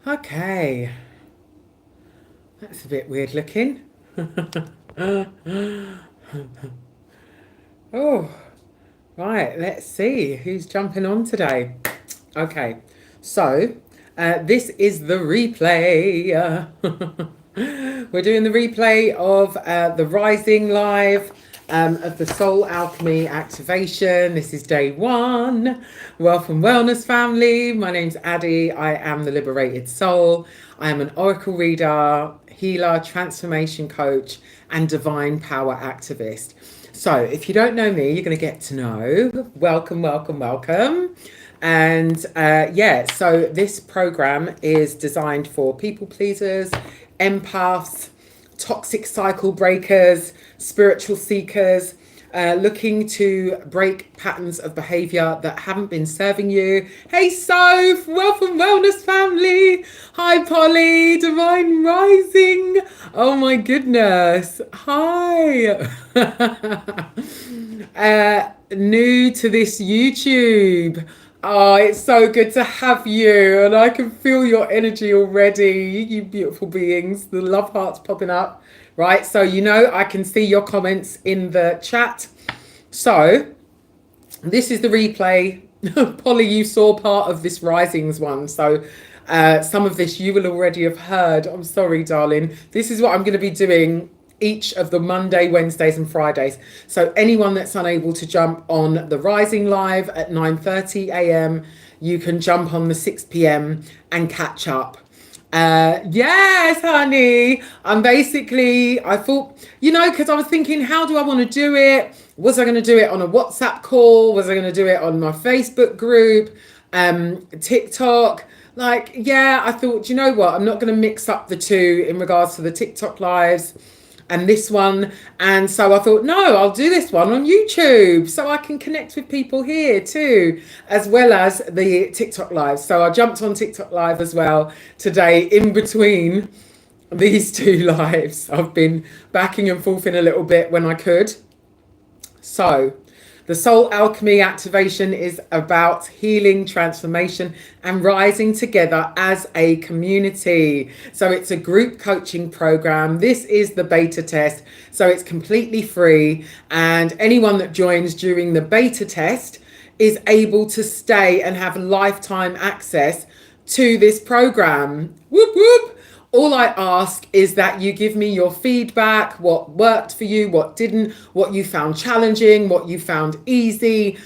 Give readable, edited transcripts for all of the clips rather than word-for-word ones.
Okay, that's a bit weird looking. Oh, right, let's see who's jumping on today. Okay, so this is the replay. We're doing the replay of the Rising Live of the Soul Alchemy activation. This is day one. Welcome, Wellness family. My name's Addie. I am the Liberated Soul. I am an oracle reader, healer, transformation coach, and divine power activist. So, if you don't know me, you're going to get to know. Welcome, welcome, welcome. And so this program is designed for people pleasers, empaths, toxic cycle breakers, spiritual seekers, looking to break patterns of behavior that haven't been serving you. Hey, Soph, welcome, Wellness family. Hi, Polly, Divine Rising. Oh, my goodness. Hi. New to this YouTube. Oh, it's so good to have you, and I can feel your energy already, you beautiful beings. The love hearts popping up, right? So, I can see your comments in the chat. So, this is the replay. Polly, you saw part of this Risings one, so some of this you will already have heard. I'm sorry, darling. This is what I'm going to be doing each of the Monday, Wednesdays and Fridays. So anyone that's unable to jump on the Rising Live at 9:30 a.m., you can jump on the 6 p.m. and catch up. Yes, honey. I thought, because I was thinking, how do I want to do it? Was I going to do it on a WhatsApp call? Was I going to do it on my Facebook group? TikTok? I thought, you know what? I'm not going to mix up the two in regards to the TikTok lives and this one. And so I thought, no, I'll do this one on YouTube so I can connect with people here too, as well as the TikTok live. So I jumped on TikTok live as well today in between these two lives. I've been backing and forth in a little bit when I could. So the Soul Alchemy activation is about healing, transformation, and rising together as a community. So it's a group coaching program. This is the beta test. So it's completely free. And anyone that joins during the beta test is able to stay and have lifetime access to this program. Whoop, whoop. All I ask is that you give me your feedback, what worked for you, what didn't, what you found challenging, what you found easy,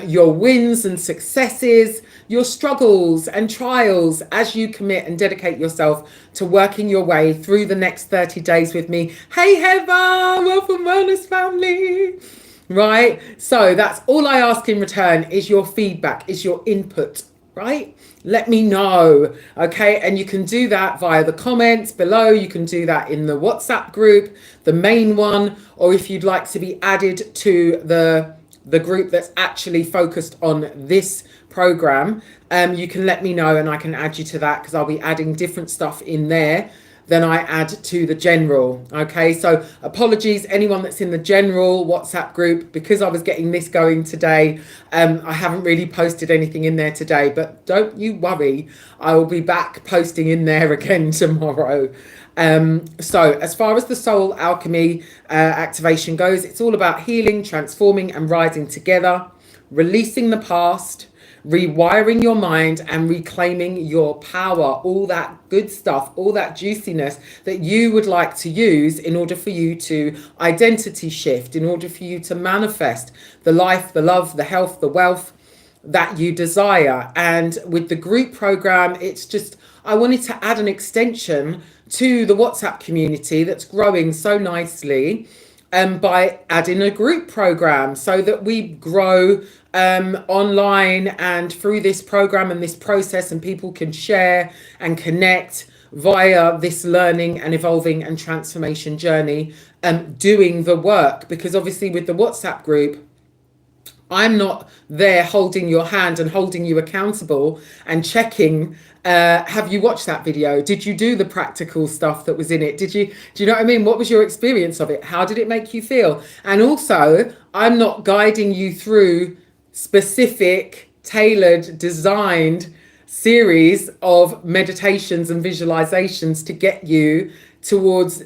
your wins and successes, your struggles and trials as you commit and dedicate yourself to working your way through the next 30 days with me. Hey, Heather, welcome, Wellness family. Right? So that's all I ask in return is your feedback, is your input, right? Let me know, okay? And you can do that via the comments below. You can do that in the WhatsApp group, the main one, or if you'd like to be added to the group that's actually focused on this program, you can let me know and I can add you to that because I'll be adding different stuff in there than I add to the general. Okay, so apologies, anyone that's in the general WhatsApp group, because I was getting this going today. I haven't really posted anything in there today, but don't you worry, I will be back posting in there again tomorrow. So as far as the Soul Alchemy activation goes, it's all about healing, transforming, and rising together, releasing the past, rewiring your mind and reclaiming your power, all that good stuff, all that juiciness that you would like to use in order for you to identity shift, in order for you to manifest the life, the love, the health, the wealth that you desire. And with the group program, it's just, I wanted to add an extension to the WhatsApp community that's growing so nicely, by adding a group program so that we grow online and through this program and this process, and people can share and connect via this learning and evolving and transformation journey, doing the work. Because obviously with the WhatsApp group, I'm not there holding your hand and holding you accountable and checking, have you watched that video? Did you do the practical stuff that was in it? Do you know what I mean? What was your experience of it? How did it make you feel? And also, I'm not guiding you through specific, tailored, designed series of meditations and visualizations to get you towards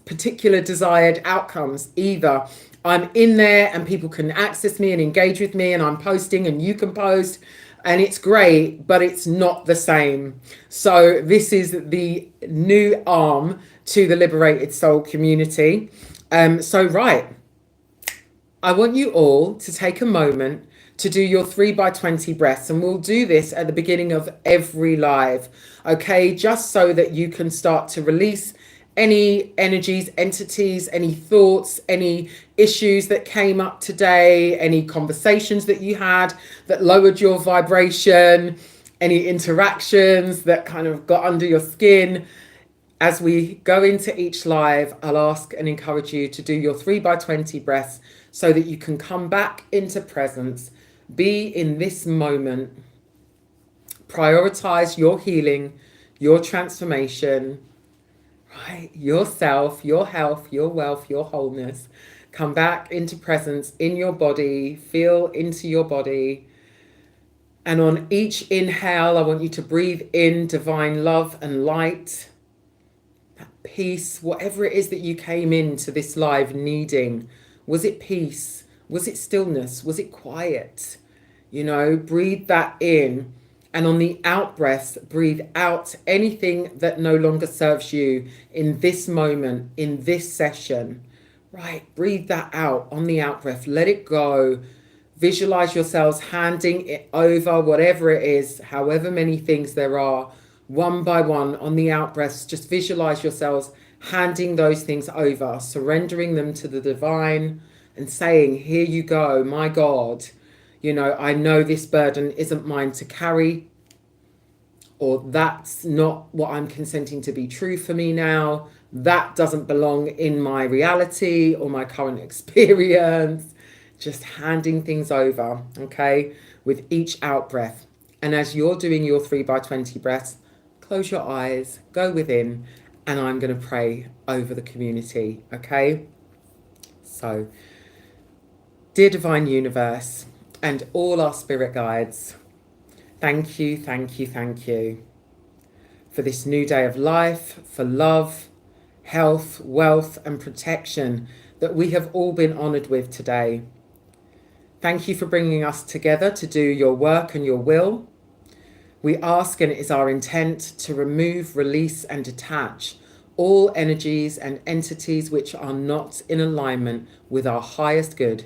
particular desired outcomes. Either I'm in there and people can access me and engage with me, and I'm posting and you can post, and it's great, but it's not the same. So this is the new arm to the Liberated Soul community. Right, I want you all to take a moment to do your 3x20 breaths, and we'll do this at the beginning of every live, okay? Just so that you can start to release any energies, entities, any thoughts, any issues that came up today, any conversations that you had that lowered your vibration, any interactions that kind of got under your skin. As we go into each live, I'll ask and encourage you to do your 3x20 breaths so that you can come back into presence, be in this moment, prioritize your healing, your transformation, right? Yourself, your health, your wealth, your wholeness. Come back into presence in your body, feel into your body. And on each inhale, I want you to breathe in divine love and light, that peace, whatever it is that you came into this live needing. Was it peace? Was it stillness? Was it quiet? You know, breathe that in. And on the out breath, breathe out anything that no longer serves you in this moment, in this session. Right, breathe that out on the out breath. Let it go. Visualize yourselves handing it over, whatever it is, however many things there are, one by one on the out breaths. Just visualize yourselves handing those things over, surrendering them to the divine and saying, here you go, my God. You know, I know this burden isn't mine to carry, or that's not what I'm consenting to be true for me now. That doesn't belong in my reality or my current experience. Just handing things over, okay, with each out breath. And as you're doing your 3x20 breaths, close your eyes, go within, and I'm going to pray over the community, okay? So, dear Divine Universe, and all our spirit guides, thank you, thank you, thank you for this new day of life, for love, health, wealth, and protection that we have all been honoured with today. Thank you for bringing us together to do your work and your will. We ask, and it is our intent, to remove, release, and detach all energies and entities which are not in alignment with our highest good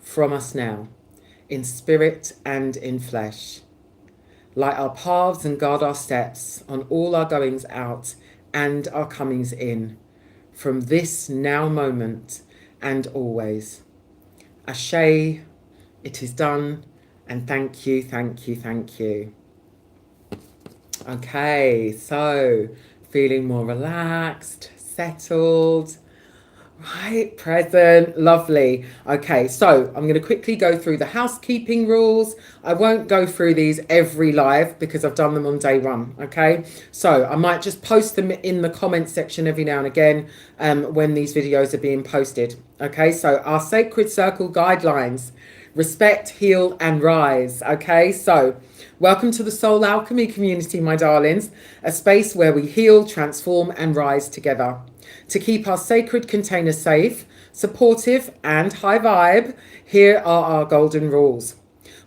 from us now, in spirit and in flesh. Light our paths and guard our steps on all our goings out and our comings in, from this now moment and always. Ashe, it is done, and thank you, thank you, thank you. Okay, so feeling more relaxed, settled, right, present, lovely. Okay, so I'm going to quickly go through the housekeeping rules. I won't go through these every live because I've done them on day one, okay? So I might just post them in the comment section every now and again when these videos are being posted, okay? So our Sacred Circle guidelines: respect, heal, and rise, okay? So welcome to the Soul Alchemy community, my darlings, a space where we heal, transform, and rise together. To keep our sacred container safe, supportive, and high vibe, here are our golden rules.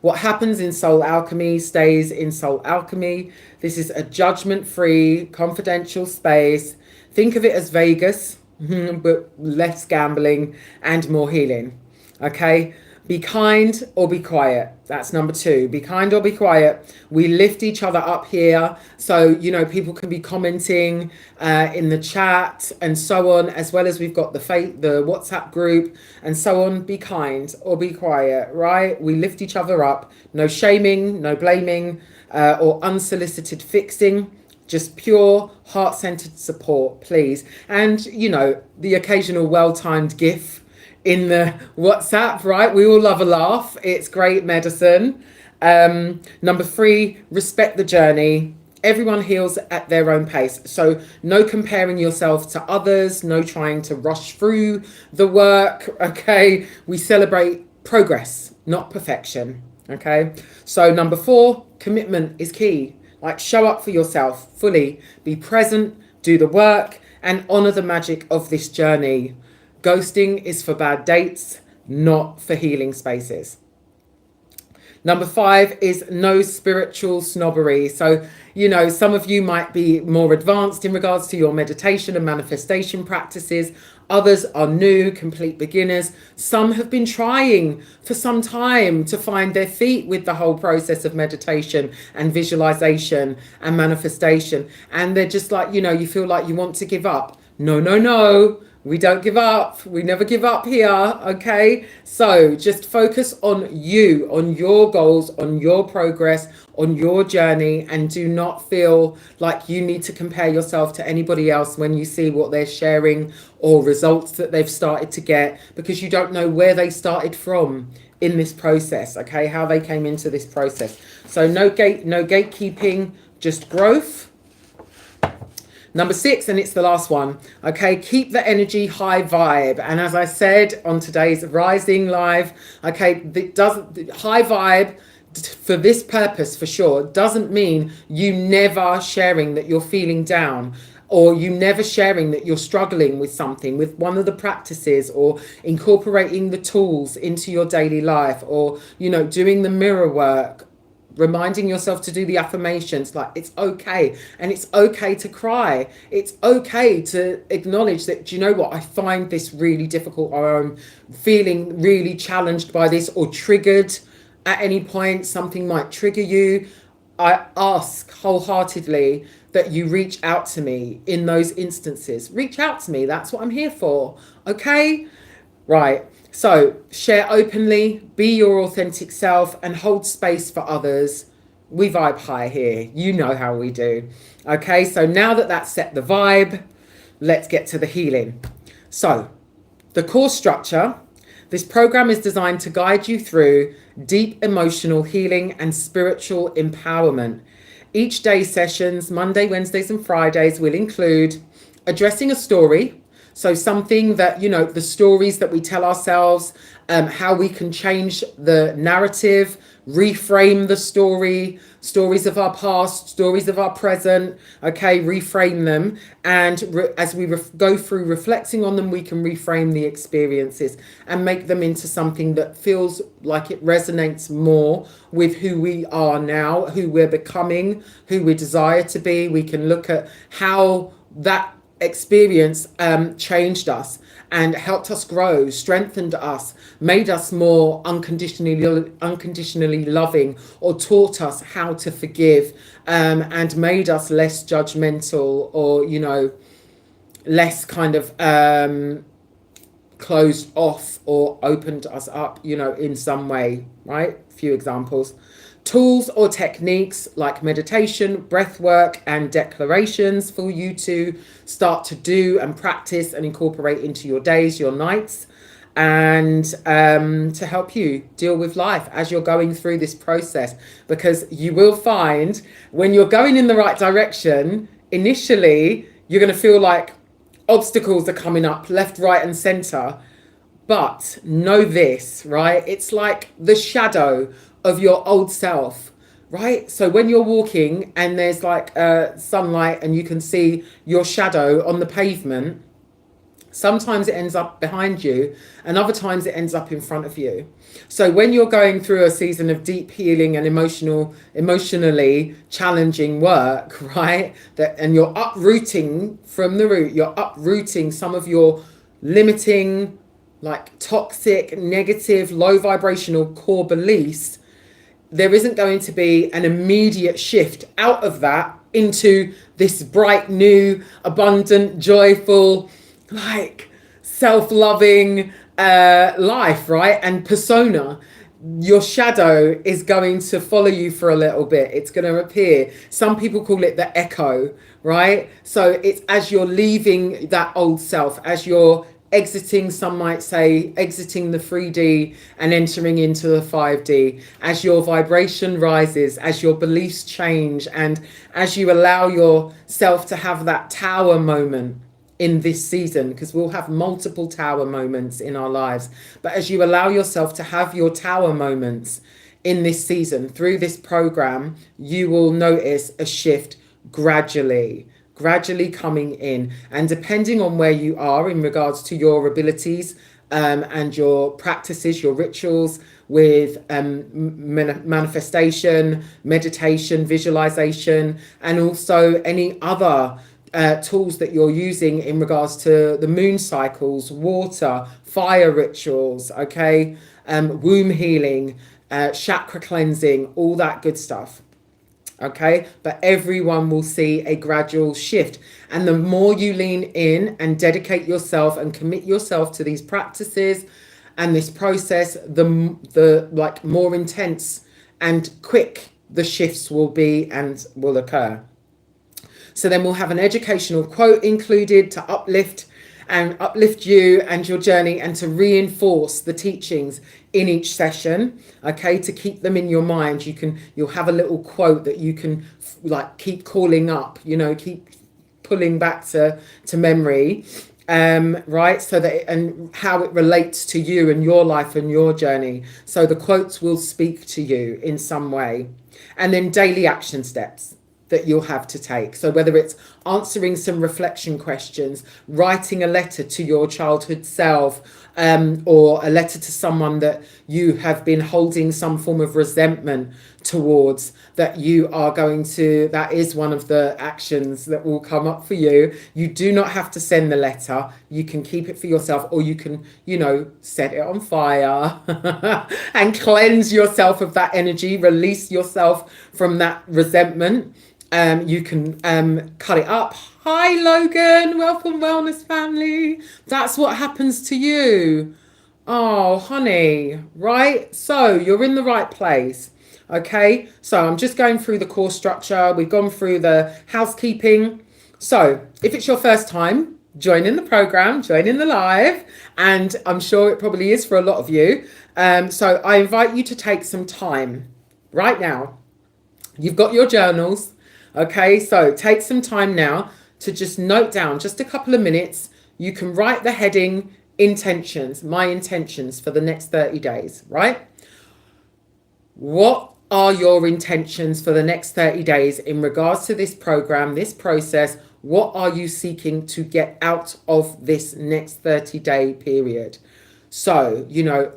What happens in Soul Alchemy stays in Soul Alchemy. This is a judgment-free, confidential space. Think of it as Vegas, but less gambling and more healing, okay? Be kind or be quiet. That's number 2. Be kind or be quiet. We lift each other up here. So, you know, people can be commenting in the chat and so on, as well as we've got the WhatsApp group and so on. Be kind or be quiet, right? We lift each other up. No shaming, no blaming or unsolicited fixing. Just pure heart-centered support, please. And, you know, the occasional well-timed GIF in the WhatsApp, right? We all love a laugh. It's great medicine. Number 3, respect the journey. Everyone heals at their own pace. So no comparing yourself to others, no trying to rush through the work, okay? We celebrate progress, not perfection, okay? So number 4, commitment is key. Like, show up for yourself fully, be present, do the work, and honor the magic of this journey. Ghosting is for bad dates, not for healing spaces. Number 5 is no spiritual snobbery. So, some of you might be more advanced in regards to your meditation and manifestation practices. Others are new, complete beginners. Some have been trying for some time to find their feet with the whole process of meditation and visualization and manifestation. And they're just like, you feel like you want to give up. No, no, no. We don't give up. We never give up here. Okay. So just focus on you, on your goals, on your progress, on your journey, and do not feel like you need to compare yourself to anybody else when you see what they're sharing or results that they've started to get, because you don't know where they started from in this process. Okay. How they came into this process. So no gatekeeping, just growth. Number 6, and it's the last one, okay, keep the energy high vibe. And as I said on today's Rising Live, okay, high vibe for this purpose for sure doesn't mean you never sharing that you're feeling down, or you never sharing that you're struggling with something, with one of the practices, or incorporating the tools into your daily life, or, doing the mirror work, reminding yourself to do the affirmations. Like, it's okay. And it's okay to cry. It's okay to acknowledge that, do you know what, I find this really difficult, or I'm feeling really challenged by this, or triggered at any point. Something might trigger you. I ask wholeheartedly that you reach out to me in those instances. Reach out to me. That's what I'm here for. Okay? Right. So share openly, be your authentic self, and hold space for others. We vibe high here. You know how we do. Okay, so now that that's set the vibe, let's get to the healing. So the core structure, this program is designed to guide you through deep emotional healing and spiritual empowerment. Each day sessions, Monday, Wednesdays, and Fridays, will include addressing a story. So something that, the stories that we tell ourselves, how we can change the narrative, reframe the stories of our past, stories of our present, okay, reframe them. And as we go through reflecting on them, we can reframe the experiences and make them into something that feels like it resonates more with who we are now, who we're becoming, who we desire to be. We can look at how that experience changed us and helped us grow, strengthened us, made us more unconditionally loving, or taught us how to forgive, and made us less judgmental, or less kind of closed off, or opened us up, in some way, right? A few examples. Tools or techniques like meditation, breath work, and declarations for you to start to do and practice and incorporate into your days, your nights, and to help you deal with life as you're going through this process. Because you will find when you're going in the right direction, initially, you're going to feel like obstacles are coming up left, right, and center. But know this, right? It's like the shadow of your old self, right? So when you're walking and there's like sunlight and you can see your shadow on the pavement, sometimes it ends up behind you and other times it ends up in front of you. So when you're going through a season of deep healing and emotionally challenging work, right? And you're uprooting from the root, you're uprooting some of your limiting, like toxic, negative, low vibrational core beliefs. There isn't going to be an immediate shift out of that into this bright, new, abundant, joyful, like self-loving life, right? And persona. Your shadow is going to follow you for a little bit. It's going to appear. Some people call it the echo, right? So it's as you're leaving that old self, as you're exiting, some might say, exiting the 3D and entering into the 5D, as your vibration rises, as your beliefs change, and as you allow yourself to have that tower moment in this season, because we'll have multiple tower moments in our lives. But as you allow yourself to have your tower moments, in this season, through this program, you will notice a shift gradually coming in. And depending on where you are in regards to your abilities and your practices, your rituals with manifestation, meditation, visualization, and also any other tools that you're using in regards to the moon cycles, water, fire rituals, okay, womb healing, chakra cleansing, all that good stuff. Okay, but everyone will see a gradual shift, and the more you lean in and dedicate yourself and commit yourself to these practices and this process, the like more intense and quick the shifts will be and will occur. So then we'll have an educational quote included to uplift you and your journey, and to reinforce the teachings in each session. Okay, to keep them in your mind, you'll have a little quote that you can like keep calling up, keep pulling back to memory, right, so that and how it relates to you and your life and your journey. So the quotes will speak to you in some way. And then daily action steps that you'll have to take. So whether it's answering some reflection questions, writing a letter to your childhood self, or a letter to someone that you have been holding some form of resentment towards, that is one of the actions that will come up for you. You do not have to send the letter. You can keep it for yourself, or you can, set it on fire and cleanse yourself of that energy, release yourself from that resentment. You can cut it up. Hi, Logan. Welcome, Wellness Family. That's what happens to you. Oh, honey. Right? So you're in the right place. Okay. So I'm just going through the course structure. We've gone through the housekeeping. So if it's your first time, join in the program, join in the live. And I'm sure it probably is for a lot of you. So I invite you to take some time right now. You've got your journals. Okay, so take some time now to just note down just a couple of minutes. You can write the heading intentions, my intentions for the next 30 days, right? What are your intentions for the next 30 days in regards to this program, this process? What are you seeking to get out of this next 30-day period? So,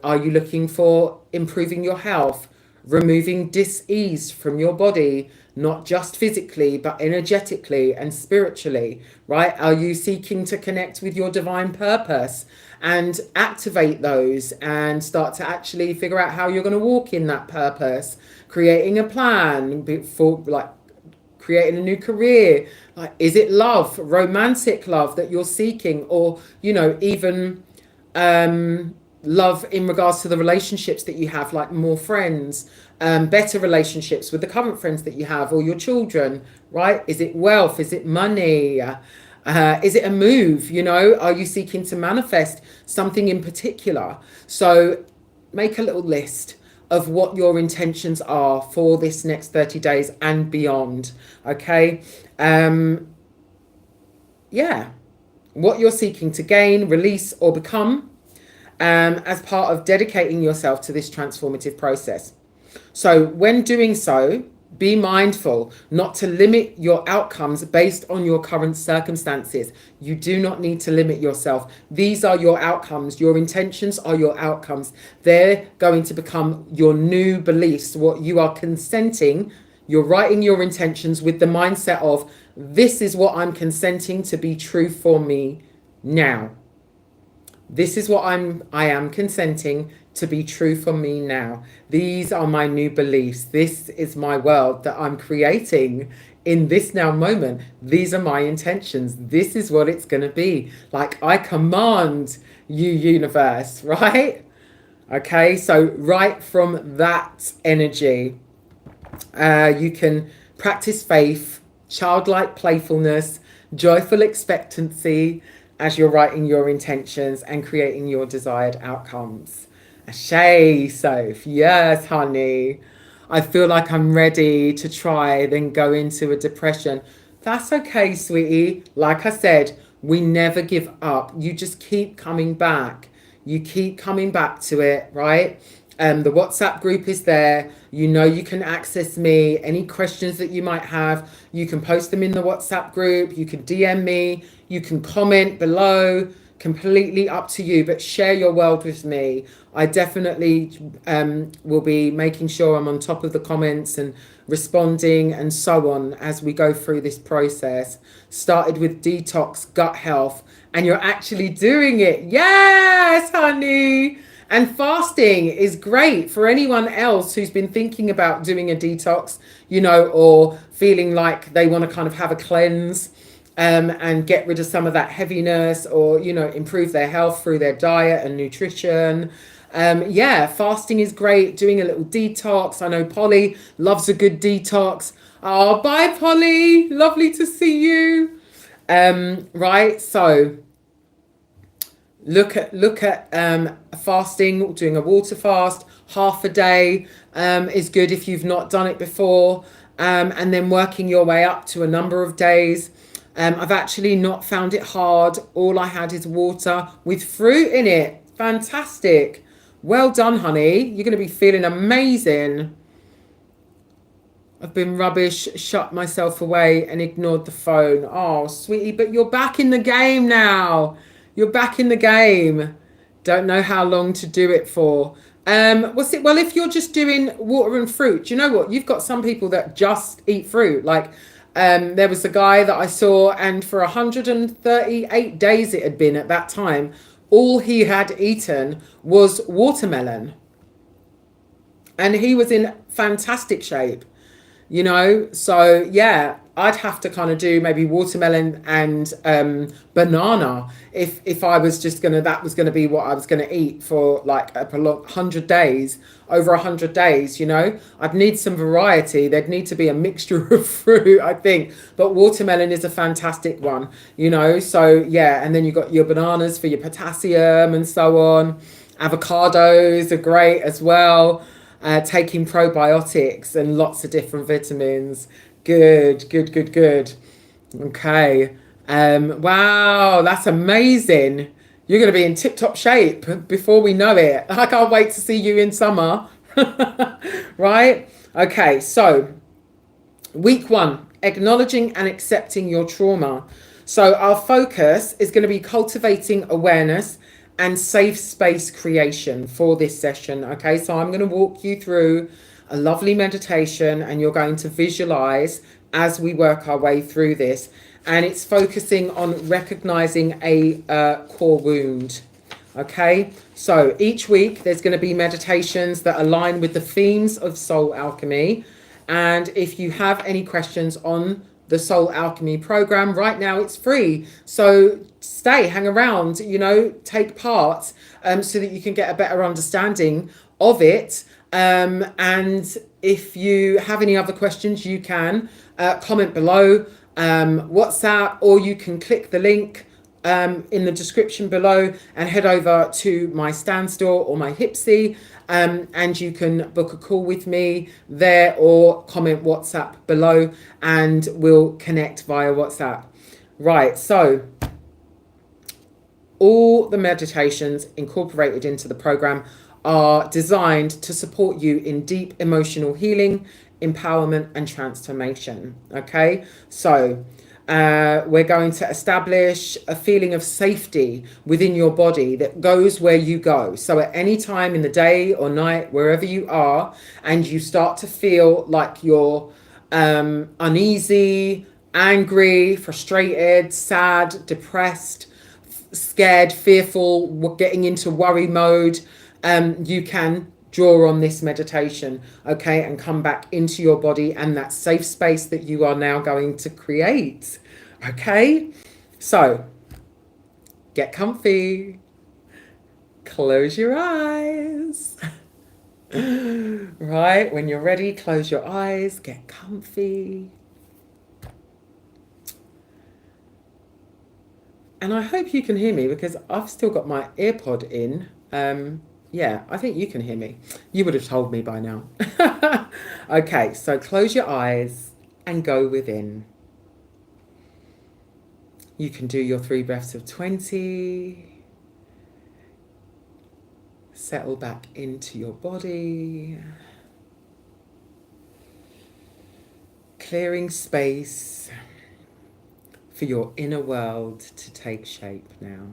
are you looking for improving your health, removing dis-ease from your body, not just physically, but energetically and spiritually, right? Are you seeking to connect with your divine purpose and activate those and start to actually figure out how you're going to walk in that purpose, creating a plan for like creating a new career? Like, is it love, romantic love that you're seeking, or, even love in regards to the relationships that you have, like more friends, better relationships with the current friends that you have, or your children, right? Is it wealth? Is it money? Is it a move? Are you seeking to manifest something in particular? So make a little list of what your intentions are for this next 30 days and beyond. Okay. What you're seeking to gain, release, or become as part of dedicating yourself to this transformative process. So when doing so, be mindful not to limit your outcomes based on your current circumstances. You do not need to limit yourself. These are your outcomes. Your intentions are your outcomes. They're going to become your new beliefs, what you are consenting. You're writing your intentions with the mindset of, this is what I'm consenting to be true for me now. This is what I am consenting to be true for me now. These are my new beliefs. This is my world that I'm creating in this now moment. These are my intentions. This is what it's going to be. Like, I command you, universe, right? Okay, so right from that energy, you can practice faith, childlike playfulness, joyful expectancy, as you're writing your intentions and creating your desired outcomes. Ashay, Soph. Yes, honey. I feel like I'm ready to try, then go into a depression. That's okay, sweetie. Like I said, we never give up. You just keep coming back. You keep coming back to it, right? The WhatsApp group is there. You know, you can access me. Any questions that you might have, you can post them in the WhatsApp group. You can DM me. You can comment below. Completely up to you, but share your world with me. I definitely will be making sure I'm on top of the comments and responding and so on as we go through this process. Started with detox, gut health, and you're actually doing it. Yes, honey. And fasting is great for anyone else who's been thinking about doing a detox, you know, or feeling like they want to kind of have a cleanse, and get rid of some of that heaviness, or, you know, improve their health through their diet and nutrition. Yeah, fasting is great. Doing a little detox. I know Polly loves a good detox. Oh, bye, Polly. Lovely to see you. Right. So look at fasting, doing a water fast, half a day is good if you've not done it before, and then working your way up to a number of days. I've actually not found it hard. All I had is water with fruit in it. Fantastic. Well done, honey. You're going to be feeling amazing. I've been rubbish, shut myself away and ignored the phone. Oh, sweetie, but you're back in the game now. You're back in the game. Don't know how long to do it for. What's it? Well, if you're just doing water and fruit, do you know what? You've got some people that just eat fruit. Like, there was a guy that I saw, and for 138 days it had been at that time, all he had eaten was watermelon. And he was in fantastic shape, you know. So yeah, I'd have to kind of do maybe watermelon and banana if I was just gonna, that was gonna be what I was gonna eat for like a prolonged 100 days, over 100 days, you know. I'd need some variety. There'd need to be a mixture of fruit, I think, but watermelon is a fantastic one, you know. So yeah, and then you got your bananas for your potassium and so on. Avocados are great as well. Taking probiotics and lots of different vitamins. Good, good, good, good. Okay. Wow, that's amazing. You're going to be in tip-top shape before we know it. I can't wait to see you in summer. Right? Okay, so week 1, acknowledging and accepting your trauma. So our focus is going to be cultivating awareness and safe space creation for this session. Okay, so I'm going to walk you through a lovely meditation, and you're going to visualize as we work our way through this. And it's focusing on recognizing a core wound. Okay, so each week there's going to be meditations that align with the themes of Soul Alchemy. And if you have any questions on the Soul Alchemy program, right now it's free. So hang around, you know, take part, so that you can get a better understanding of it. And if you have any other questions, you can comment below, WhatsApp, or you can click the link in the description below and head over to my Stand store or my Hipsy, and you can book a call with me there, or comment WhatsApp below and we'll connect via WhatsApp. Right, so all the meditations incorporated into the program are designed to support you in deep emotional healing, empowerment, and transformation. Okay, so we're going to establish a feeling of safety within your body that goes where you go. So at any time in the day or night, wherever you are, and you start to feel like you're uneasy, angry, frustrated, sad, depressed, scared, fearful, getting into worry mode, you can draw on this meditation, okay, and come back into your body and that safe space that you are now going to create. Okay, so get comfy, close your eyes. Right, when you're ready, close your eyes, get comfy. And I hope you can hear me because I've still got my earpod in. Yeah, I think you can hear me. You would have told me by now. Okay, so close your eyes and go within. You can do your 3 breaths of 20. settle back into your body, clearing space for your inner world to take shape now.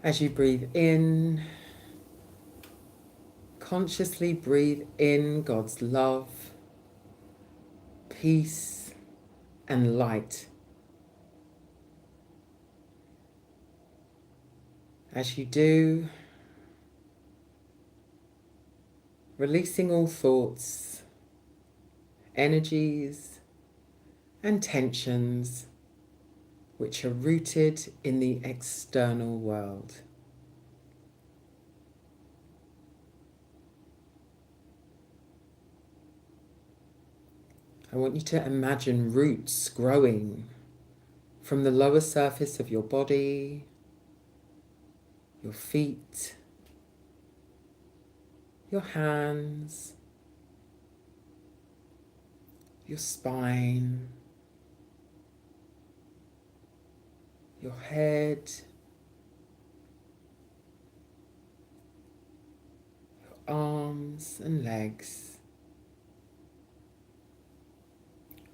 As you breathe in, consciously breathe in God's love, peace, and light. As you do, releasing all thoughts, energies, and tensions which are rooted in the external world. I want you to imagine roots growing from the lower surface of your body, your feet, your hands, your spine, your head, your arms and legs,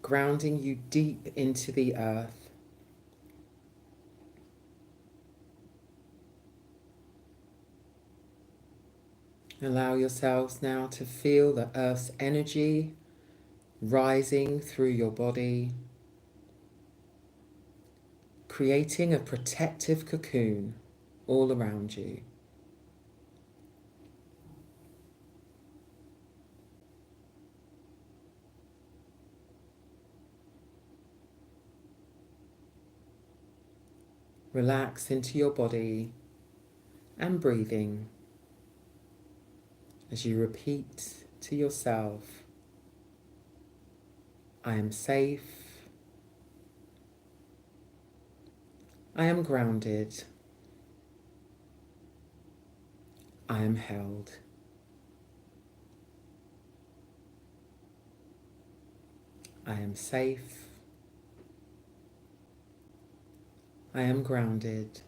grounding you deep into the earth. Allow yourselves now to feel the earth's energy rising through your body, creating a protective cocoon all around you. Relax into your body and breathing as you repeat to yourself, I am safe, I am grounded, I am held. I am safe, I am grounded,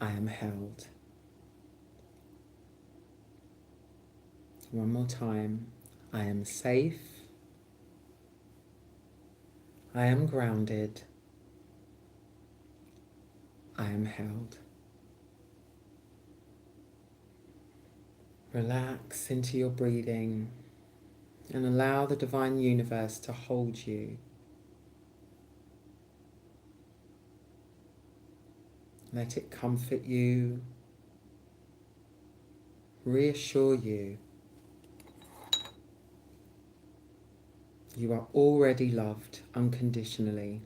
I am held. One more time. I am safe, I am grounded, I am held. Relax into your breathing and allow the divine universe to hold you. Let it comfort you, reassure you. You are already loved unconditionally.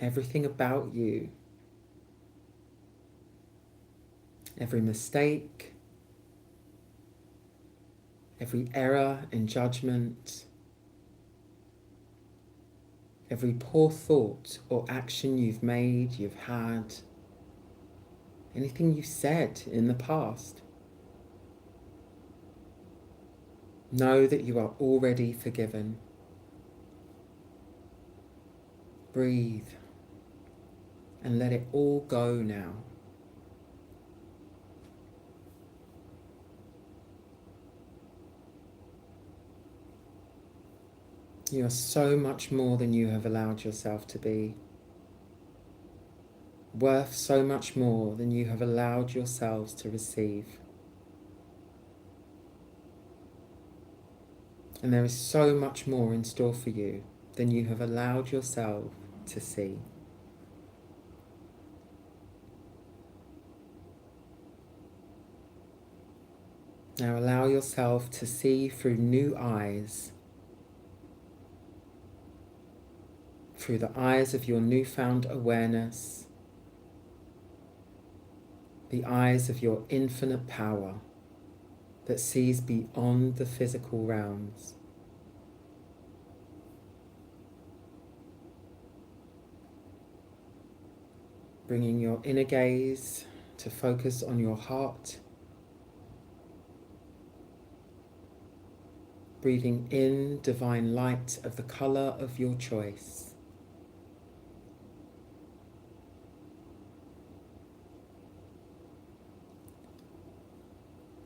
Everything about you, every mistake, every error and judgment, every poor thought or action you've made, you've had, anything you said in the past, know that you are already forgiven. Breathe and let it all go now. You are so much more than you have allowed yourself to be. Worth so much more than you have allowed yourselves to receive. And there is so much more in store for you than you have allowed yourself to see. Now allow yourself to see through new eyes, through the eyes of your newfound awareness, the eyes of your infinite power that sees beyond the physical realms. Bringing your inner gaze to focus on your heart breathing in divine light of the colour of your choice.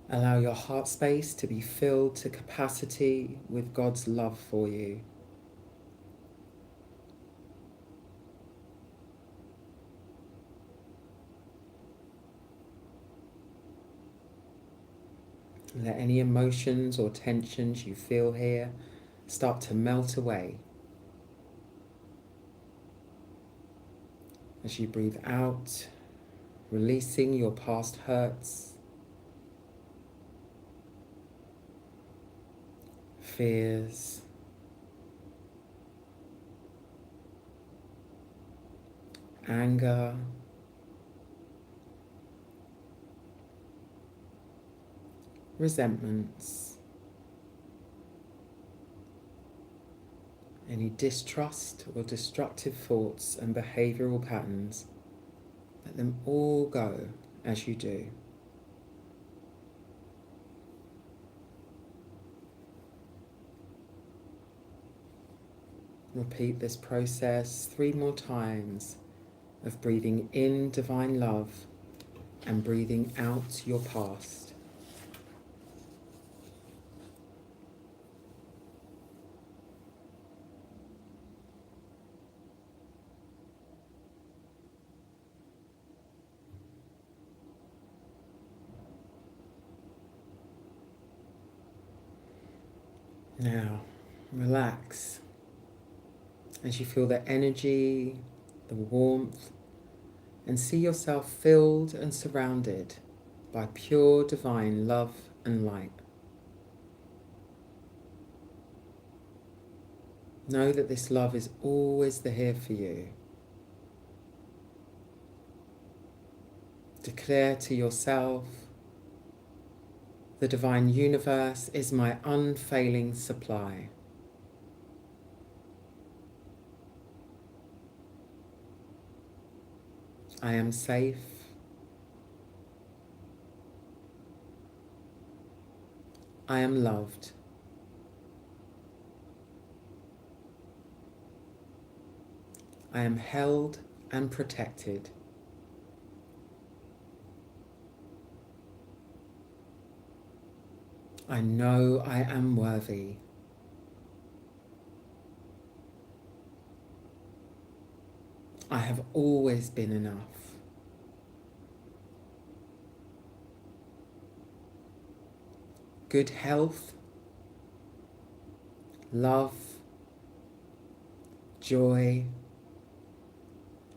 Allow your heart space to be filled to capacity with God's love for you. Let any emotions or tensions you feel here start to melt away. As you breathe out, releasing your past hurts, fears, anger, resentments, any distrust or destructive thoughts and behavioural patterns. Let them all go as you do. Repeat this process 3 more times of breathing in divine love and breathing out your past. Now, relax as you feel the energy, the warmth, and see yourself filled and surrounded by pure divine love and light. Know that this love is always here for you. Declare to yourself, the divine universe is my unfailing supply. I am safe. I am loved. I am held and protected. I know I am worthy. I have always been enough. Good health, love, joy,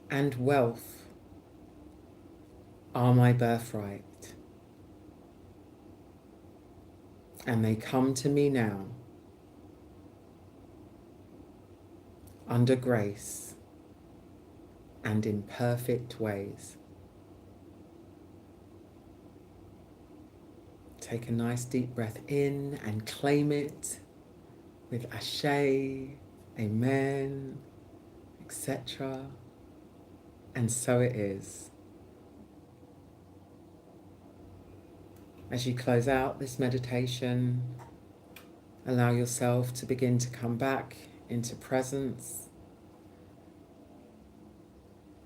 and wealth are my birthright. And they come to me now, under grace and in perfect ways. Take a nice deep breath in and claim it with Ashe, Amen, etc. And so it is. As you close out this meditation, allow yourself to begin to come back into presence,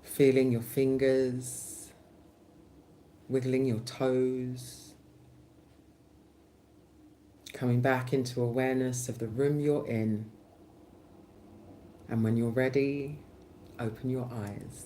feeling your fingers, wiggling your toes, coming back into awareness of the room you're in. And when you're ready, open your eyes.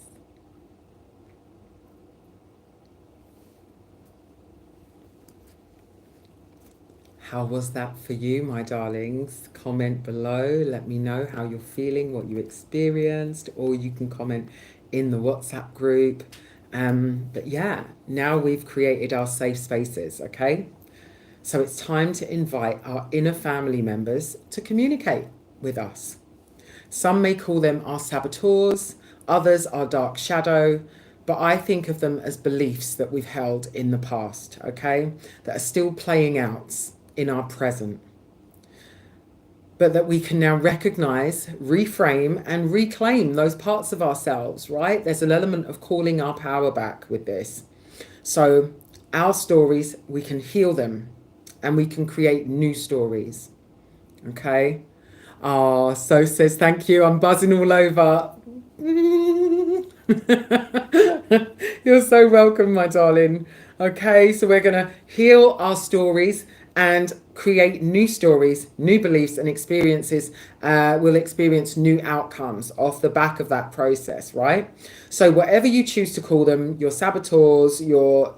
How was that for you, my darlings? Comment below. Let me know how you're feeling, what you experienced, or you can comment in the WhatsApp group. But yeah, now we've created our safe spaces, okay? So it's time to invite our inner family members to communicate with us. Some may call them our saboteurs, others our dark shadow, but I think of them as beliefs that we've held in the past, okay? That are still playing out in our present, but that we can now recognize, reframe, and reclaim those parts of ourselves, right? There's an element of calling our power back with this. So our stories, we can heal them and we can create new stories. Okay. Oh, so says thank you. I'm buzzing all over. You're so welcome, my darling. Okay, so we're going to heal our stories and create new stories, new beliefs, and experiences. We'll experience new outcomes off the back of that process, right? So, whatever you choose to call them, your saboteurs, your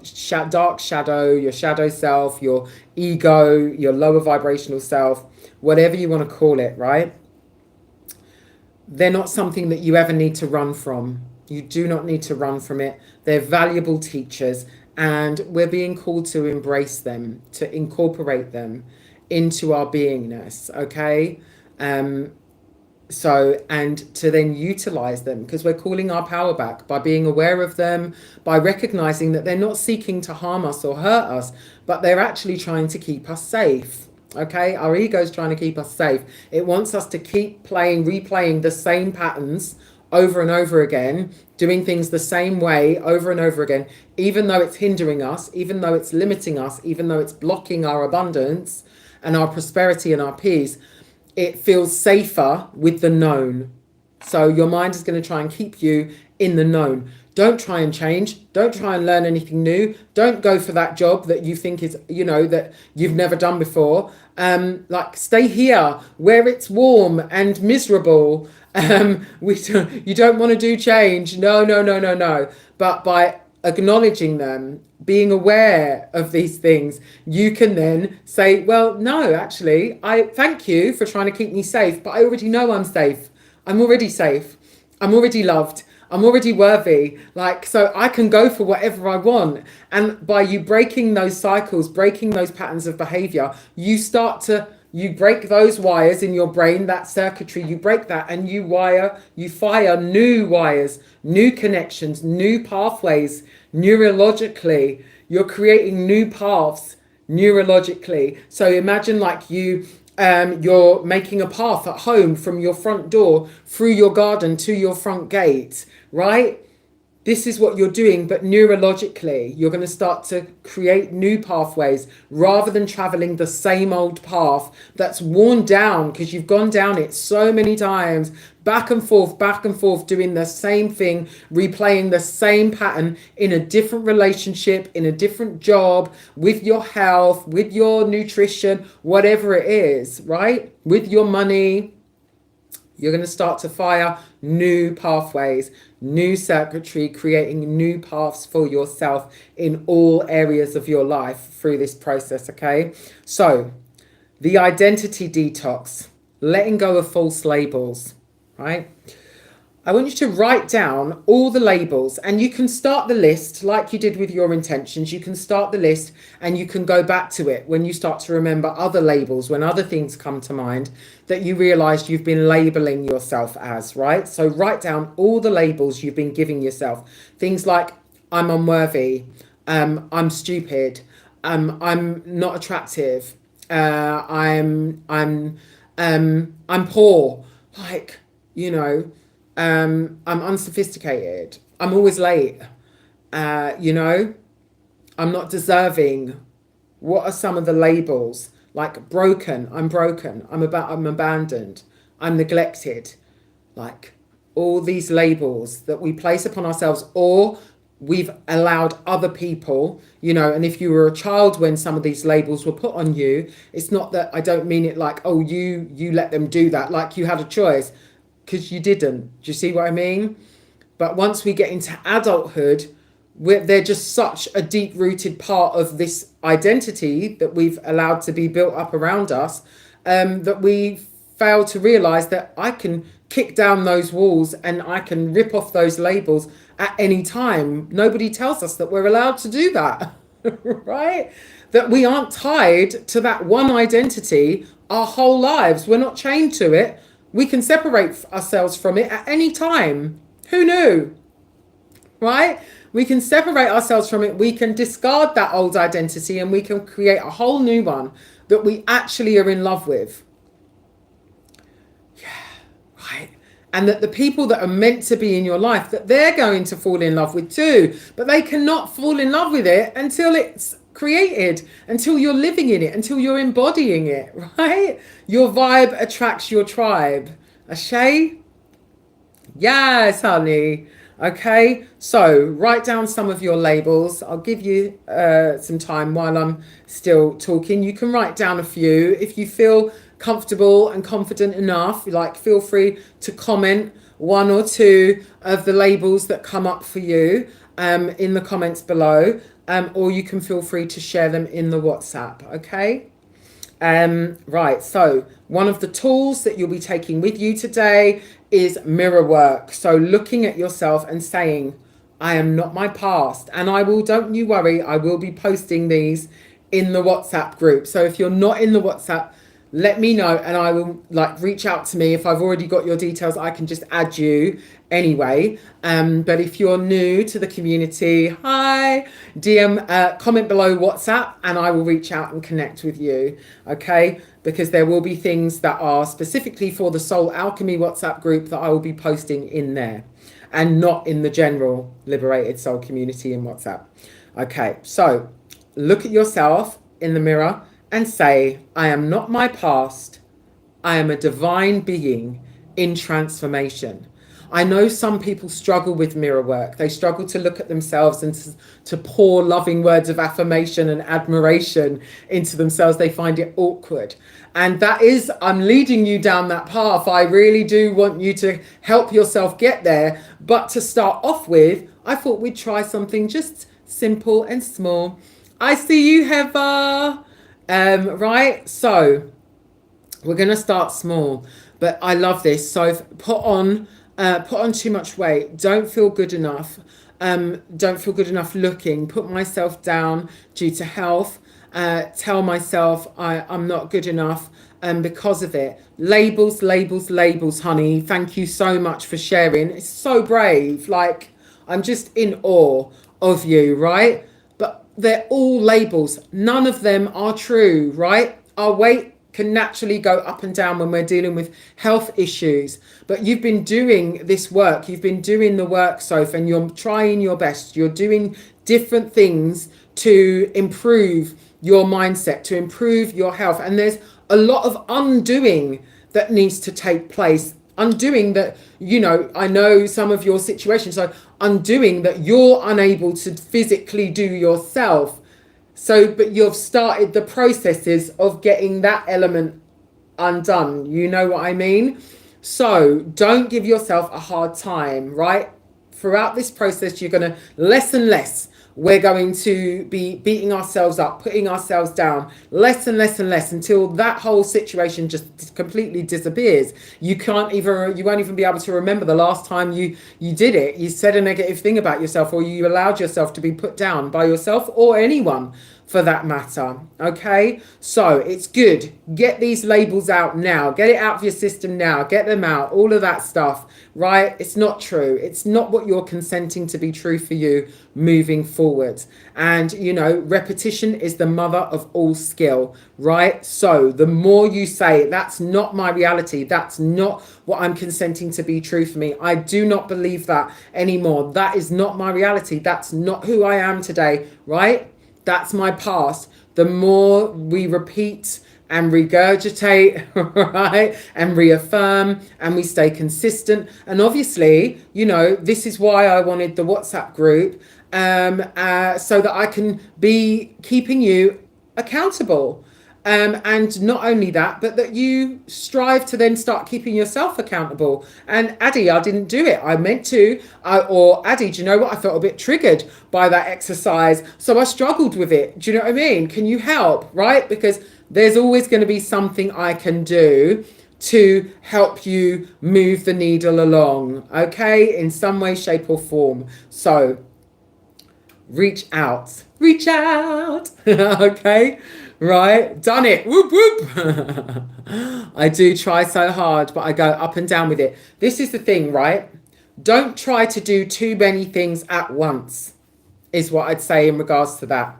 dark shadow, your shadow self, your ego, your lower vibrational self, whatever you want to call it, right? They're not something that you ever need to run from. You do not need to run from it. They're valuable teachers, and we're being called to embrace them, to incorporate them into our beingness, okay? And to then utilize them, because we're calling our power back by being aware of them, by recognizing that they're not seeking to harm us or hurt us, but they're actually trying to keep us safe. Okay, our ego is trying to keep us safe. It wants us to keep replaying the same patterns over and over again, doing things the same way over and over again, even though it's hindering us, even though it's limiting us, even though it's blocking our abundance and our prosperity and our peace. It feels safer with the known. So your mind is going to try and keep you in the known. Don't try and change. Don't try and learn anything new. Don't go for that job that you think is, that you've never done before. Like stay here where it's warm and miserable. You don't want to do change. No, no, no, no, no. But by acknowledging them, being aware of these things, you can then say, well, no, actually, I thank you for trying to keep me safe, but I already know I'm safe. I'm already safe. I'm already loved. I'm already worthy. So I can go for whatever I want. And by you breaking those cycles, breaking those patterns of behavior, you break those wires in your brain, that circuitry, you break that and you fire new wires, new connections, new pathways neurologically. You're creating new paths neurologically. So imagine you're making a path at home from your front door through your garden to your front gate, right? This is what you're doing, but neurologically, you're going to start to create new pathways rather than traveling the same old path that's worn down because you've gone down it so many times, back and forth, doing the same thing, replaying the same pattern in a different relationship, in a different job, with your health, with your nutrition, whatever it is, right? With your money. You're going to start to fire new pathways, new circuitry, creating new paths for yourself in all areas of your life through this process, okay? So, the identity detox, letting go of false labels, right? I want you to write down all the labels, and you can start the list like you did with your intentions. You can start the list and you can go back to it when you start to remember other labels, when other things come to mind that you realize you've been labeling yourself as, right? So write down all the labels you've been giving yourself. Things like I'm unworthy, I'm stupid, I'm not attractive, I'm poor, I'm unsophisticated. I'm always late. I'm not deserving. What are some of the labels? Like broken. I'm abandoned. I'm neglected. Like all these labels that we place upon ourselves, or we've allowed other people, and if you were a child when some of these labels were put on you, it's not that, I don't mean it like, oh, you let them do that, like you had a choice. Because you didn't. Do you see what I mean? But once we get into adulthood, they're just such a deep-rooted part of this identity that we've allowed to be built up around us, that we fail to realize that I can kick down those walls and I can rip off those labels at any time. Nobody tells us that we're allowed to do that, right? That we aren't tied to that one identity our whole lives. We're not chained to it. We can separate ourselves from it at any time. Who knew? Right? We can separate ourselves from it. We can discard that old identity and we can create a whole new one that we actually are in love with. Yeah, right. And that the people that are meant to be in your life, that they're going to fall in love with too. But they cannot fall in love with it until it's created, until you're living in it, until you're embodying it, right? Your vibe attracts your tribe. Ashay? Yes, honey. Okay, so write down some of your labels. I'll give you some time while I'm still talking. You can write down a few. If you feel comfortable and confident enough, like feel free to comment one or two of the labels that come up for you in the comments below, or you can feel free to share them in the WhatsApp, okay? Right, so one of the tools that you'll be taking with you today is mirror work. So looking at yourself and saying, I am not my past. And I will, don't you worry, I will be posting these in the WhatsApp group. So if you're not in the WhatsApp, let me know and I will reach out to me. If I've already got your details, I can just add you anyway. But if you're new to the community, hi, DM, comment below WhatsApp and I will reach out and connect with you. Okay, because there will be things that are specifically for the Soul Alchemy WhatsApp group that I will be posting in there and not in the general Liberated Soul community in WhatsApp. Okay, so look at yourself in the mirror and say, I am not my past. I am a divine being in transformation. I know some people struggle with mirror work. They struggle to look at themselves and to pour loving words of affirmation and admiration into themselves. They find it awkward. And that is, I'm leading you down that path. I really do want you to help yourself get there. But to start off with, I thought we'd try something just simple and small. I see you, Heather. Right, so we're going to start small, but I love this. So put on too much weight, don't feel good enough, don't feel good enough looking, put myself down due to health, tell myself I'm not good enough because of it. Labels, labels, labels, honey. Thank you so much for sharing. It's so brave. Like, I'm just in awe of you, right? But they're all labels. None of them are true, right? Our weight can naturally go up and down when we're dealing with health issues. But you've been doing this work. You've been doing the work, Soph, and you're trying your best. You're doing different things to improve your mindset, to improve your health. And there's a lot of undoing that needs to take place. Undoing that, you know, I know some of your situations, so undoing that you're unable to physically do yourself. So, but you've started the processes of getting that element undone. You know what I mean? So don't give yourself a hard time, right? Throughout this process, you're going to less and less. We're going to be beating ourselves up, putting ourselves down, less and less and less until that whole situation just completely disappears. You won't even be able to remember the last time you did it. You said a negative thing about yourself, or you allowed yourself to be put down by yourself or anyone for that matter. Okay, so it's good. Get these labels out now. Get it out of your system now. Get them out. All of that stuff, right? It's not true. It's not what you're consenting to be true for you moving forward. And, you know, repetition is the mother of all skill, right? So the more you say, that's not my reality. That's not what I'm consenting to be true for me. I do not believe that anymore. That is not my reality. That's not who I am today, right? That's my past. The more we repeat and regurgitate, right, and reaffirm, and we stay consistent. And obviously, you know, this is why I wanted the WhatsApp group, so that I can be keeping you accountable. And not only that, but that you strive to then start keeping yourself accountable. And Addie, I didn't do it. I meant to. Or Addie, do you know what? I felt a bit triggered by that exercise. So I struggled with it. Do you know what I mean? Can you help? Right? Because there's always going to be something I can do to help you move the needle along. Okay? In some way, shape or form. So reach out. Reach out. Okay? Right, done it. Whoop whoop. I do try so hard, but I go up and down with it. This is the thing, right? Don't try to do too many things at once, is what I'd say in regards to that.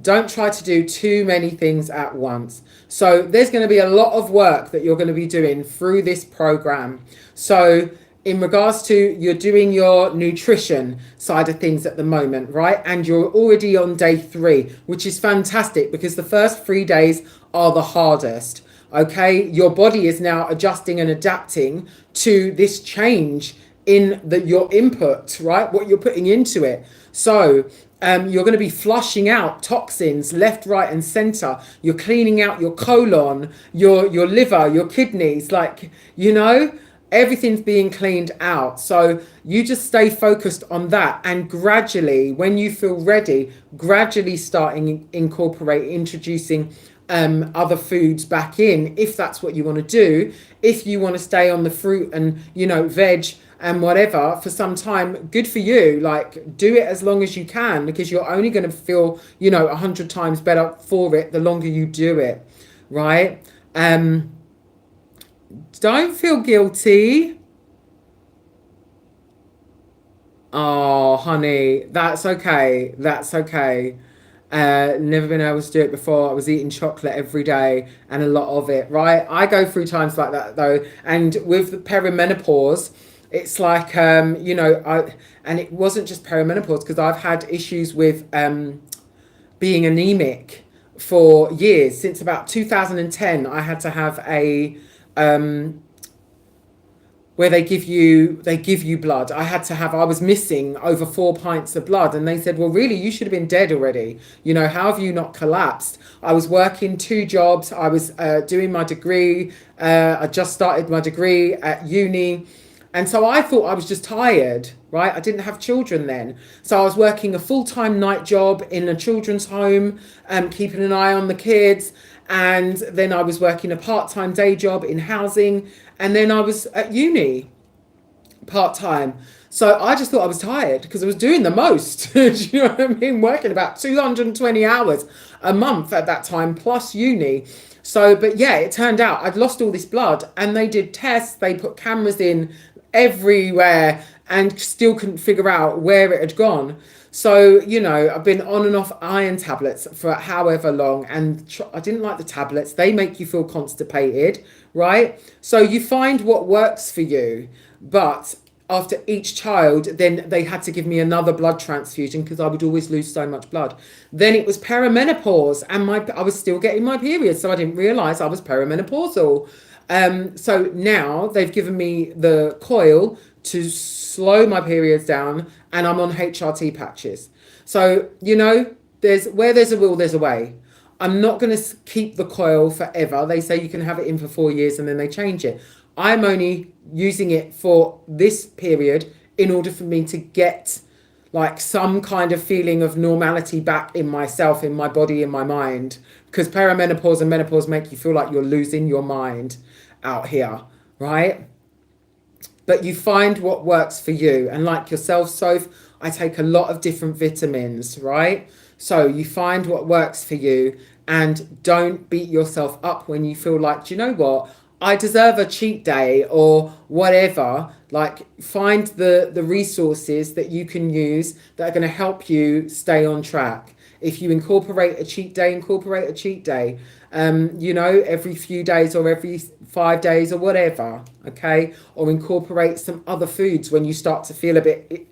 Don't try to do too many things at once. So there's going to be a lot of work that you're going to be doing through this program. So in regards to you're doing your nutrition side of things at the moment, right? And you're already on day 3, which is fantastic because the first 3 days are the hardest. Okay, your body is now adjusting and adapting to this change in your input, right? What you're putting into it. So you're going to be flushing out toxins left, right, and center. You're cleaning out your colon, your liver, your kidneys, like, everything's being cleaned out. So you just stay focused on that, and gradually, when you feel ready, gradually starting introducing other foods back in, if that's what you want to do. If you want to stay on the fruit and veg and whatever for some time, good for you. Like, do it as long as you can, because you're only going to feel 100 times better for it the longer you do it, right? Don't feel guilty. Oh, honey, that's okay. That's okay. Never been able to do it before. I was eating chocolate every day and a lot of it, right? I go through times like that though. And with the perimenopause, it's like, and it wasn't just perimenopause, because I've had issues with being anemic for years. Since about 2010, I had to have a where they give you blood. I was missing over 4 pints of blood, and they said, well, really, you should have been dead already. How have you not collapsed? I was working 2 jobs. I was doing my degree. I just started my degree at uni. And so I thought I was just tired, right? I didn't have children then. So I was working a full-time night job in a children's home, keeping an eye on the kids. And then I was working a part-time day job in housing. And then I was at uni part-time. So I just thought I was tired because I was doing the most. Do you know what I mean? Working about 220 hours a month at that time, plus uni. So, but yeah, it turned out I'd lost all this blood, and they did tests. They put cameras in everywhere and still couldn't figure out where it had gone. So, I've been on and off iron tablets for however long, and I didn't like the tablets. They make you feel constipated, right? So you find what works for you. But after each child, then they had to give me another blood transfusion because I would always lose so much blood. Then it was perimenopause, and I was still getting my period, so I didn't realize I was perimenopausal. So now they've given me the coil to slow my periods down, and I'm on HRT patches. So, there's a will, there's a way. I'm not going to keep the coil forever. They say you can have it in for 4 years and then they change it. I'm only using it for this period in order for me to get like some kind of feeling of normality back in myself, in my body, in my mind. Because perimenopause and menopause make you feel like you're losing your mind out here, right? But you find what works for you. And like yourself, Soph, I take a lot of different vitamins, right? So you find what works for you, and don't beat yourself up when you feel like, do you know what? I deserve a cheat day or whatever. Like, find the resources that you can use that are going to help you stay on track. If you incorporate a cheat day, incorporate a cheat day. Every few days or every 5 days or whatever, okay? Or incorporate some other foods when you start to feel a bit,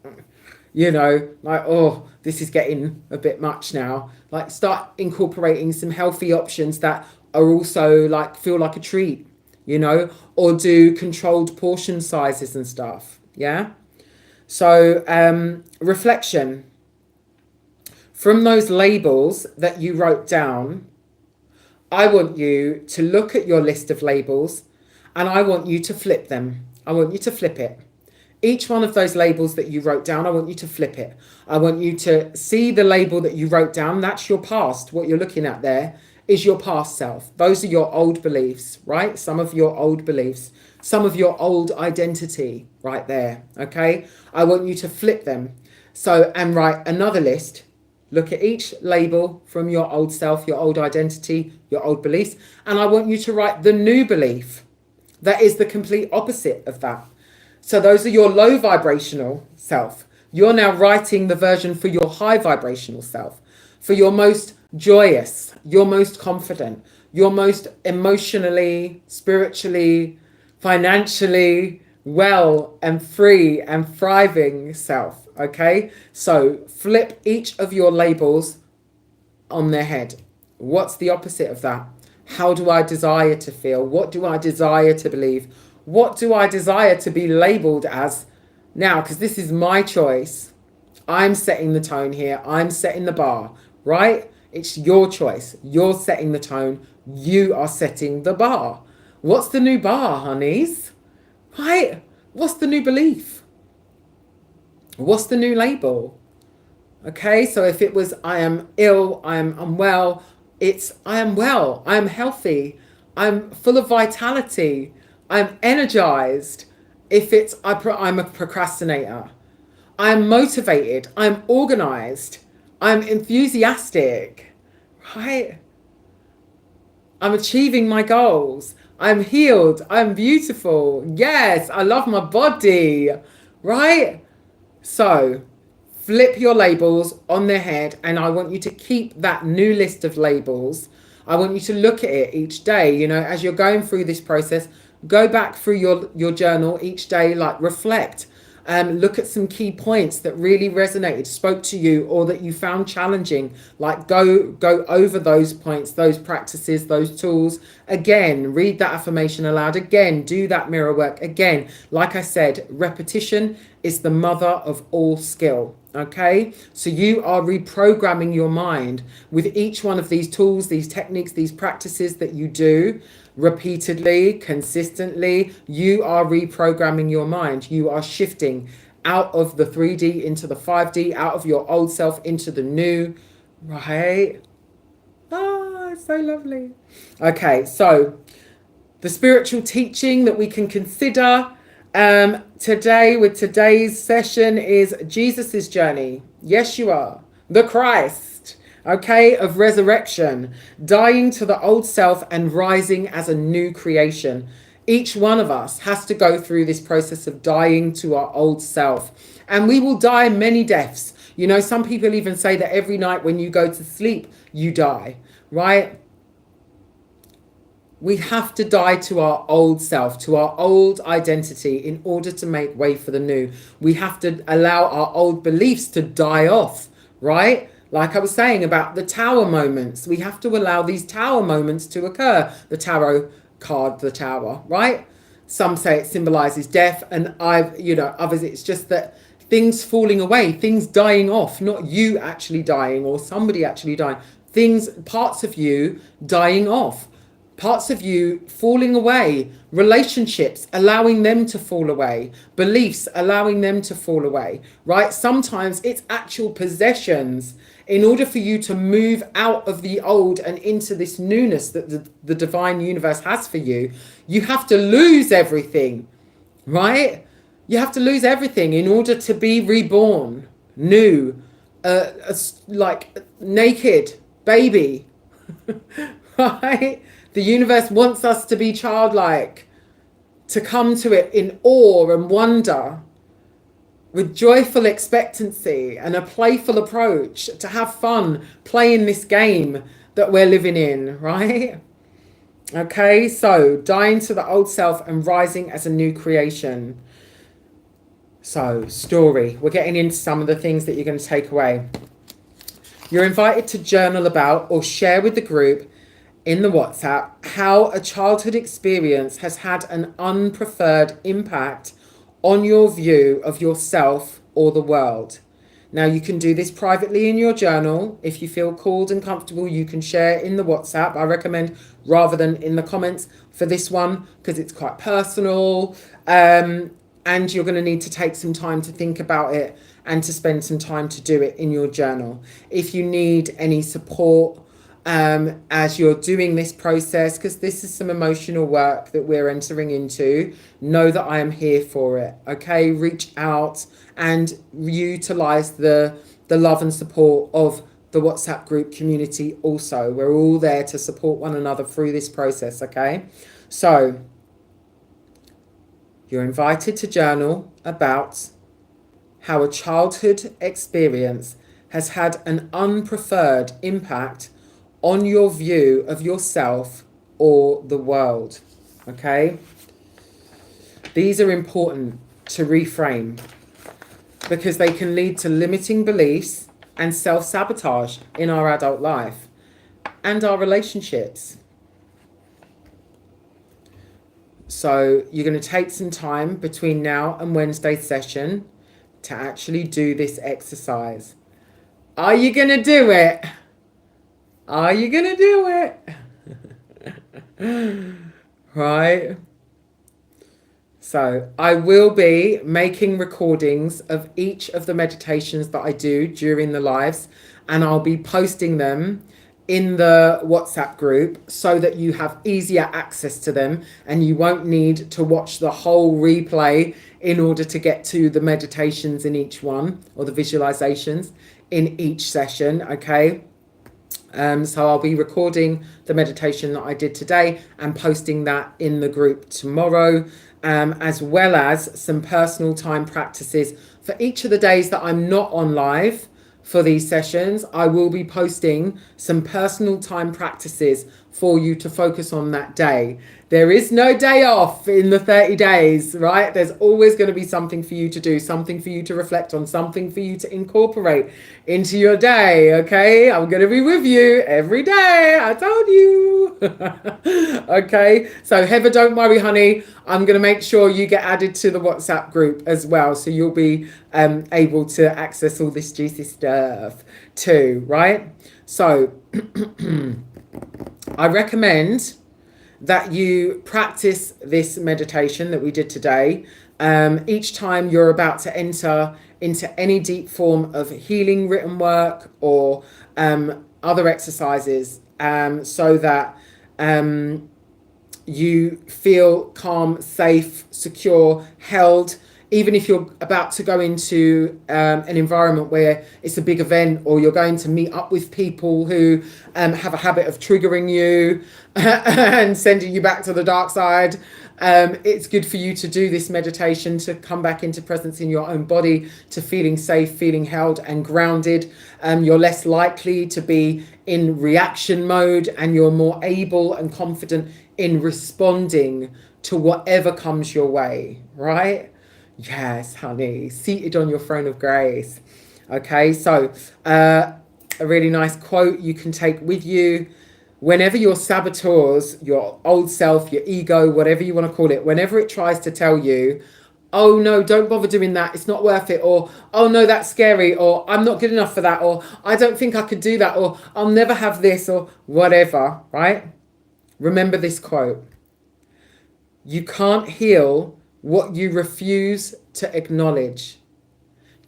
like, oh, this is getting a bit much now. Like, start incorporating some healthy options that are also like, feel like a treat, or do controlled portion sizes and stuff, yeah? So, reflection. From those labels that you wrote down, I want you to look at your list of labels, and I want you to flip them. I want you to flip it. Each one of those labels that you wrote down, I want you to flip it. I want you to see the label that you wrote down. That's your past. What you're looking at there is your past self. Those are your old beliefs, right? Some of your old beliefs, some of your old identity right there, okay? I want you to flip them. So, and write another list. Look at each label from your old self, your old identity, your old beliefs. And I want you to write the new belief that is the complete opposite of that. So those are your low vibrational self. You're now writing the version for your high vibrational self, for your most joyous, your most confident, your most emotionally, spiritually, financially, well and free and thriving self. Okay, so flip each of your labels on their head. What's the opposite of that? How do I desire to feel? What do I desire to believe? What do I desire to be labeled as now? Because this is my choice. I'm setting the tone here. I'm setting the bar, right? It's your choice. You're setting the tone. You are setting the bar. What's the new bar, honeys? Right? What's the new belief? What's the new label? Okay, so if it was I am ill, I am unwell, it's I am well, I am healthy, I'm full of vitality, I'm energized. If it's I'm a procrastinator, I'm motivated, I'm organized, I'm enthusiastic, right? I'm achieving my goals, I'm healed, I'm beautiful, yes, I love my body, right? So flip your labels on their head, and I want you to keep that new list of labels. I want you to look at it each day, you know, as you're going through this process. Go back through your journal each day, like reflect. Look at some key points that really resonated, spoke to you, or that you found challenging. Like go over those points, those practices, those tools. Again, read that affirmation aloud. Again, do that mirror work. Again, like I said, repetition is the mother of all skill. Okay, so you are reprogramming your mind with each one of these tools, these techniques, these practices that you do repeatedly, consistently. You are reprogramming your mind. You are shifting out of the 3D into the 5D, out of your old self into the new, right? Ah, it's so lovely. Okay, so the spiritual teaching that we can consider today with today's session is Jesus's journey. Yes, you are the Christ, okay, of resurrection, dying to the old self and rising as a new creation. Each one of us has to go through this process of dying to our old self, and we will die many deaths. You know, some people even say that every night when you go to sleep, you die, right? We have to die to our old self, to our old identity in order to make way for the new. We have to allow our old beliefs to die off, right? Like I was saying about the tower moments, we have to allow these tower moments to occur. The tarot card, the tower, right? Some say it symbolizes death, and others it's just that things falling away, things dying off, not you actually dying or somebody actually dying. Things, parts of you dying off. Parts of you falling away, relationships, allowing them to fall away, beliefs, allowing them to fall away, right? Sometimes it's actual possessions. In order for you to move out of the old and into this newness that the divine universe has for you, you have to lose everything, right? You have to lose everything in order to be reborn, new, like naked baby, right? The universe wants us to be childlike, to come to it in awe and wonder, with joyful expectancy and a playful approach, to have fun playing this game that we're living in, right? Okay, so dying to the old self and rising as a new creation. So, story. We're getting into some of the things that you're going to take away. You're invited to journal about or share with the group in the WhatsApp how a childhood experience has had an unpreferred impact on your view of yourself or the world. Now, you can do this privately in your journal. If you feel called and comfortable, you can share in the WhatsApp. I recommend rather than in the comments for this one, because it's quite personal, and you're going to need to take some time to think about it and to spend some time to do it in your journal. If you need any support as you're doing this process, because this is some emotional work that we're entering into, know that I am here for it. Okay, reach out and utilize the love and support of the WhatsApp group community. Also, we're all there to support one another through this process. Okay, so you're invited to journal about how a childhood experience has had an unpreferred impact on your view of yourself or the world. Okay? These are important to reframe because they can lead to limiting beliefs and self-sabotage in our adult life and our relationships. So you're going to take some time between now and Wednesday's session to actually do this exercise. Are you going to do it? Are you going to do it? Right? So I will be making recordings of each of the meditations that I do during the lives, and I'll be posting them in the WhatsApp group so that you have easier access to them and you won't need to watch the whole replay in order to get to the meditations in each one, or the visualizations in each session. Okay. So I'll be recording the meditation that I did today and posting that in the group tomorrow, as well as some personal time practices for each of the days that I'm not on live for these sessions. I will be posting some personal time practices for you to focus on that day. There is no day off in the 30 days, right? There's always going to be something for you to do, something for you to reflect on, something for you to incorporate into your day, okay? I'm going to be with you every day. I told you. Okay? So Heather, don't worry, honey. I'm going to make sure you get added to the WhatsApp group as well. So you'll be able to access all this juicy stuff too, right? So I recommend that you practice this meditation that we did today each time you're about to enter into any deep form of healing written work or other exercises, so that you feel calm, safe, secure, held. Even if you're about to go into an environment where it's a big event, or you're going to meet up with people who have a habit of triggering you and sending you back to the dark side, it's good for you to do this meditation to come back into presence in your own body, to feeling safe, feeling held and grounded. You're less likely to be in reaction mode, and you're more able and confident in responding to whatever comes your way, right? Yes, honey, seated on your throne of grace. Okay, so a really nice quote you can take with you whenever your saboteurs, your old self, your ego, whatever you want to call it, whenever it tries to tell you, oh no, don't bother doing that, it's not worth it, or oh no, that's scary, or I'm not good enough for that, or I don't think I could do that, or I'll never have this, or whatever, right? Remember this quote: you can't heal what you refuse to acknowledge.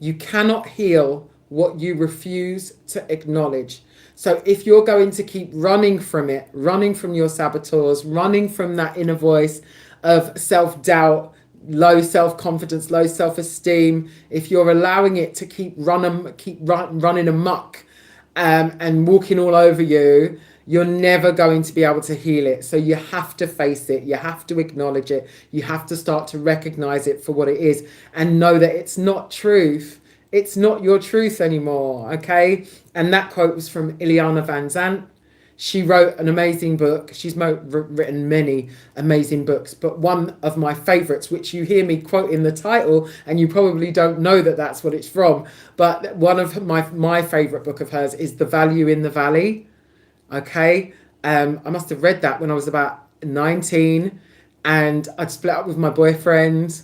You cannot heal what you refuse to acknowledge. So if you're going to keep running from it, running from your saboteurs, running from that inner voice of self-doubt, low self-confidence, low self-esteem, if you're allowing it to keep running amok and walking all over you, you're never going to be able to heal it. So you have to face it. You have to acknowledge it. You have to start to recognize it for what it is and know that it's not truth. It's not your truth anymore, okay? And that quote was from Ileana Van Zandt. She wrote an amazing book. She's written many amazing books, but one of my favorites, which you hear me quote in the title, and you probably don't know that that's what it's from, but one of my favorite book of hers is The Value in the Valley. Okay, I must have read that when I was about 19, and I'd split up with my boyfriend,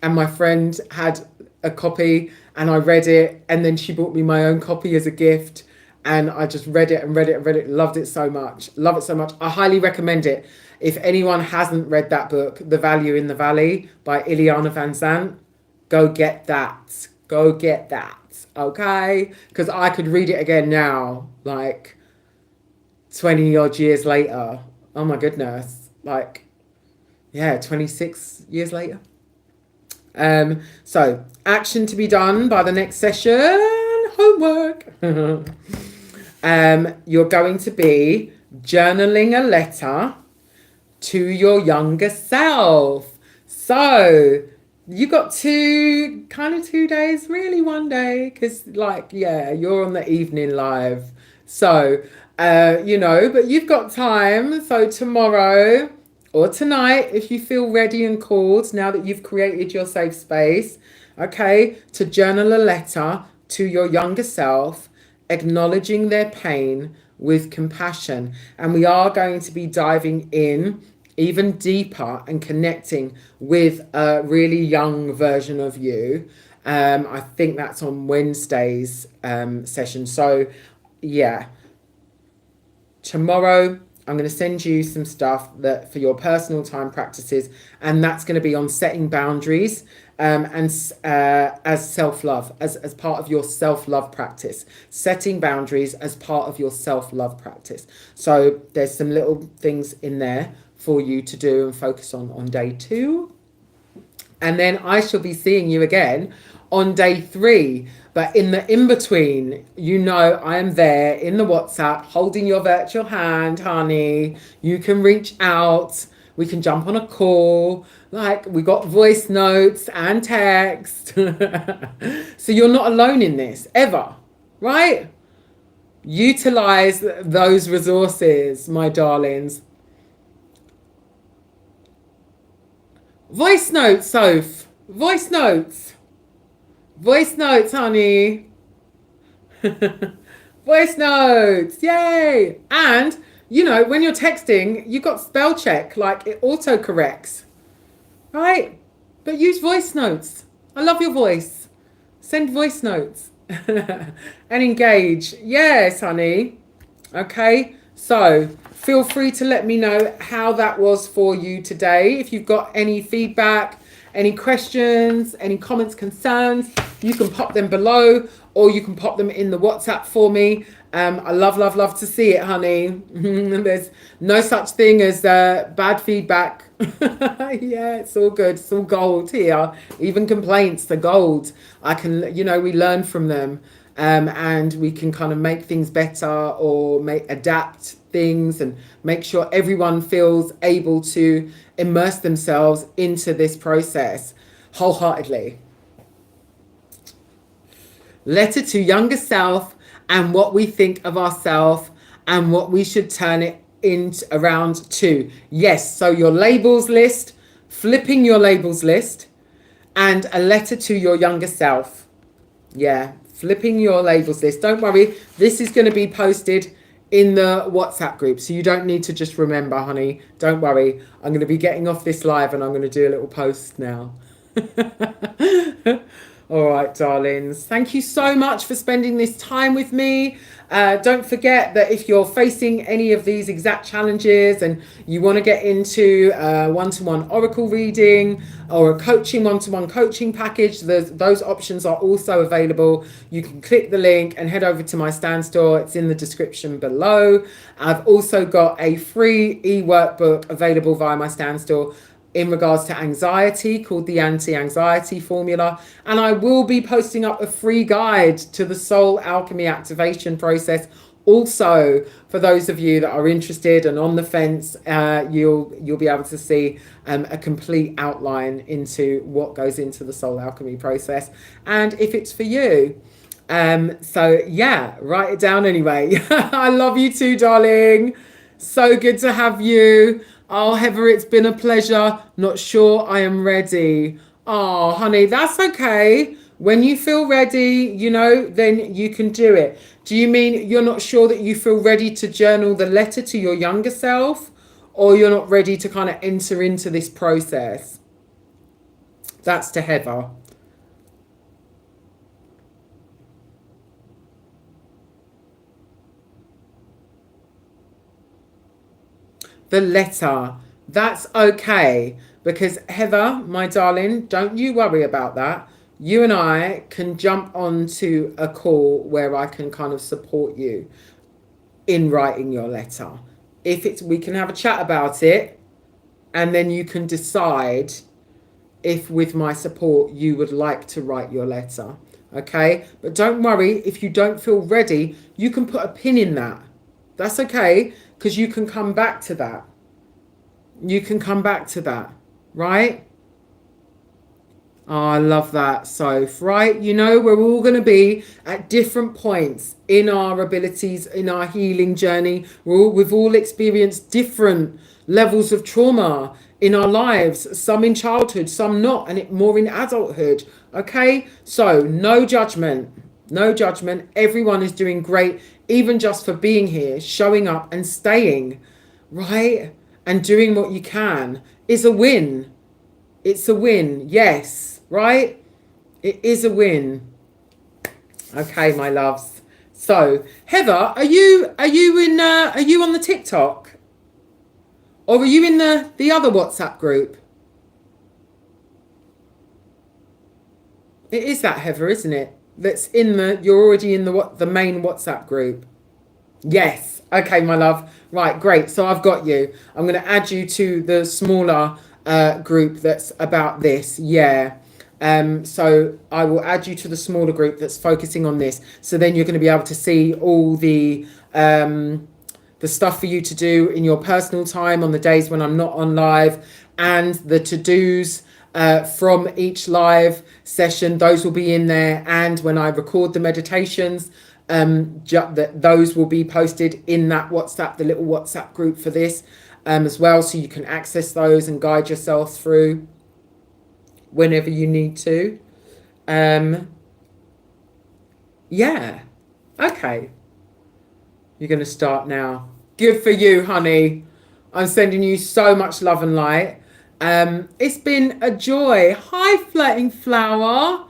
and my friend had a copy, and I read it, and then she bought me my own copy as a gift, and I just read it and read it and read it. Loved it so much. Love it so much. I highly recommend it. If anyone hasn't read that book, The Value in the Valley by Ileana Van Zandt, go get that. Go get that. Okay, because I could read it again now, like 20 odd years later. Oh my goodness. Like, yeah, 26 years later. So action to be done by the next session. Homework. You're going to be journaling a letter to your younger self. So you got two days, really one day, because like, yeah, you're on the evening live. So, but you've got time. So tomorrow or tonight if you feel ready and called, now that you've created your safe space, okay, to journal a letter to your younger self, acknowledging their pain with compassion. And we are going to be diving in even deeper and connecting with a really young version of you. I think that's on Wednesday's session. So, yeah, tomorrow I'm going to send you some stuff that for your personal time practices, and that's going to be on setting boundaries, and as self-love, as part of your self-love practice, setting boundaries as part of your self-love practice. So there's some little things in there for you to do and focus on day 2. And then I shall be seeing you again on day 3. But in the in between, you know, I am there in the WhatsApp holding your virtual hand, honey. You can reach out. We can jump on a call. Like, we got voice notes and text. So you're not alone in this ever, right? Utilize those resources, my darlings. Voice notes, Soph. Voice notes. Voice notes, honey. Voice notes. Yay. And, you know, when you're texting, you got spell check, like it auto corrects, right? But use voice notes. I love your voice. Send voice notes and engage. Yes, honey. Okay. So feel free to let me know how that was for you today. If you've got any feedback, any questions, any comments, concerns, you can pop them below, or you can pop them in the WhatsApp for me. I love to see it, honey. There's no such thing as bad feedback. Yeah, it's all good. It's all gold here. Even complaints are gold. We learn from them. And we can kind of make things better, or adapt things, and make sure everyone feels able to immerse themselves into this process wholeheartedly. Letter to younger self, and what we think of ourselves and what we should turn it around to. Yes, so your labels list, flipping your labels list, and a letter to your younger self. Yeah, flipping your labels list. Don't worry, this is going to be posted in the WhatsApp group, so you don't need to just remember, honey. Don't worry. I'm going to be getting off this live and I'm going to do a little post now. All right, darlings. Thank you so much for spending this time with me. Don't forget that if you're facing any of these exact challenges and you want to get into one-to-one oracle reading or a coaching one-to-one coaching package, those options are also available. You can click the link and head over to my Stan store. It's in the description below. I've also got a free e-workbook available via my Stan store in regards to anxiety, called the Anti-Anxiety Formula. And I will be posting up a free guide to the Soul Alchemy activation process. Also, for those of you that are interested and on the fence, you'll be able to see a complete outline into what goes into the Soul Alchemy process, and if it's for you. So yeah, write it down anyway. I love you too, darling. So good to have you. Oh, Heather, it's been a pleasure. Not sure I am ready. Oh, honey, that's okay. When you feel ready, then you can do it. Do you mean you're not sure that you feel ready to journal the letter to your younger self, or you're not ready to kind of enter into this process? That's to Heather. The letter. That's okay. Because Heather, my darling, don't you worry about that. You and I can jump onto a call where I can kind of support you in writing your letter. We can have a chat about it, and then you can decide if with my support you would like to write your letter. Okay? But don't worry, if you don't feel ready, you can put a pin in that. That's okay, because you can come back to that. You can come back to that, right? Oh, I love that, Soph, right? You know, we're all going to be at different points in our abilities, in our healing journey. We've all experienced different levels of trauma in our lives, some in childhood, some not, and more in adulthood. Okay? So, no judgment. No judgment. Everyone is doing great, even just for being here, showing up and staying, right? And doing what you can is a win. It's a win, yes, right? It is a win. Okay, my loves. So, Heather, are you on the TikTok? Or are you in the other WhatsApp group? It is that, Heather, isn't it? That's in you're already in the main WhatsApp group. Yes. Okay, my love. Right, great. So I've got you. I'm going to add you to the smaller group that's about this. Yeah. So I will add you to the smaller group that's focusing on this. So then you're going to be able to see all the stuff for you to do in your personal time on the days when I'm not on live, and the to-dos from each live session. Those will be in there. And when I record the meditations, those will be posted in that WhatsApp, the little WhatsApp group for this as well. So you can access those and guide yourself through whenever you need to. Yeah. Okay. You're going to start now. Good for you, honey. I'm sending you so much love and light. It's been a joy. Hi, Flirting Flower.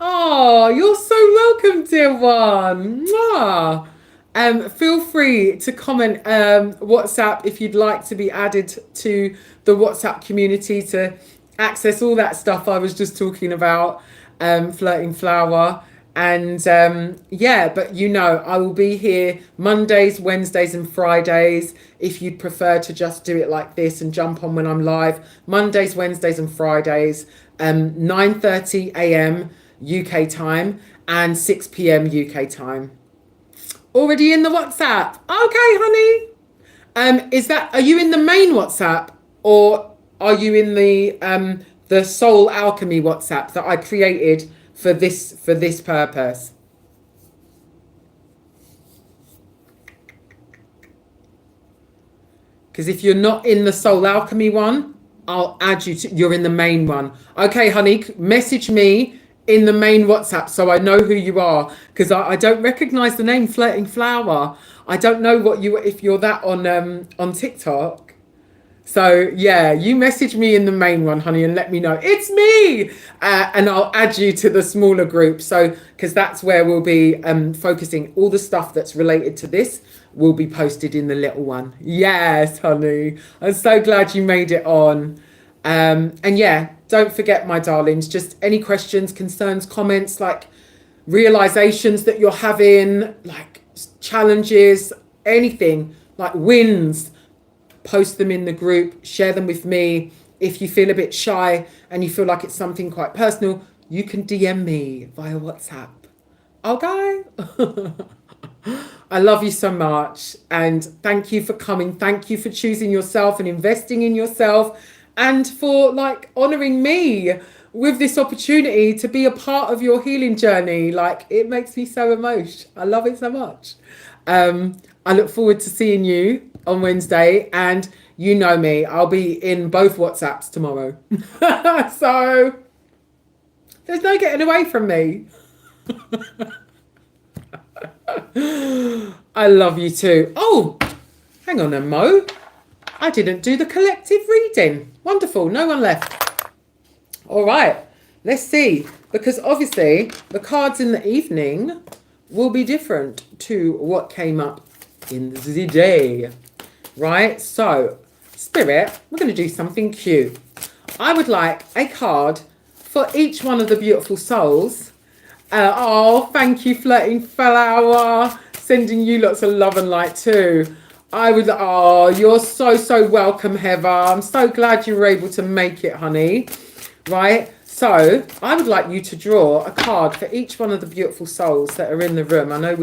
Oh, you're so welcome, dear one. Mwah. Feel free to comment WhatsApp if you'd like to be added to the WhatsApp community to access all that stuff I was just talking about, Flirting Flower. And yeah, but you know, I will be here Mondays, Wednesdays and Fridays. If you'd prefer to just do it like this and jump on when I'm live, Mondays, Wednesdays and Fridays, 9:30 a.m. UK time and 6 p.m. UK time. Already in the WhatsApp. Okay, honey. Are you in the main WhatsApp, or are you in the Soul Alchemy WhatsApp that I created for this purpose? Because if you're not in the Soul Alchemy one, I'll add you to. You're in the main one. Okay, honey. Message me in the main WhatsApp so I know who you are, because I don't recognize the name Flirting Flower. I don't know if you're that on TikTok. So yeah, you message me in the main one, honey, and let me know it's me, and I'll add you to the smaller group. So because that's where we'll be focusing. All the stuff that's related to this will be posted in the little one. Yes, honey, I'm so glad you made it on. And yeah, don't forget, my darlings, just any questions, concerns, comments, like realizations that you're having, like challenges, anything, like wins, post them in the group, share them with me. If you feel a bit shy and you feel like it's something quite personal, you can DM me via WhatsApp. Okay? I love you so much, and thank you for coming. Thank you for choosing yourself and investing in yourself, and for like honoring me with this opportunity to be a part of your healing journey. Like, it makes me so emotional. I love it so much. I look forward to seeing you on Wednesday, and you know me, I'll be in both WhatsApps tomorrow. So there's no getting away from me. I love you too. Oh, hang on a mo. I didn't do the collective reading. Wonderful. No one left. All right. Let's see. Because obviously the cards in the evening will be different to what came up in the day. Right? So, Spirit, we're going to do something cute. I would like a card for each one of the beautiful souls. Oh, thank you, Flirting Flower. Sending you lots of love and light too. You're so welcome, Heather. I'm so glad you were able to make it, honey. Right? So I would like you to draw a card for each one of the beautiful souls that are in the room. I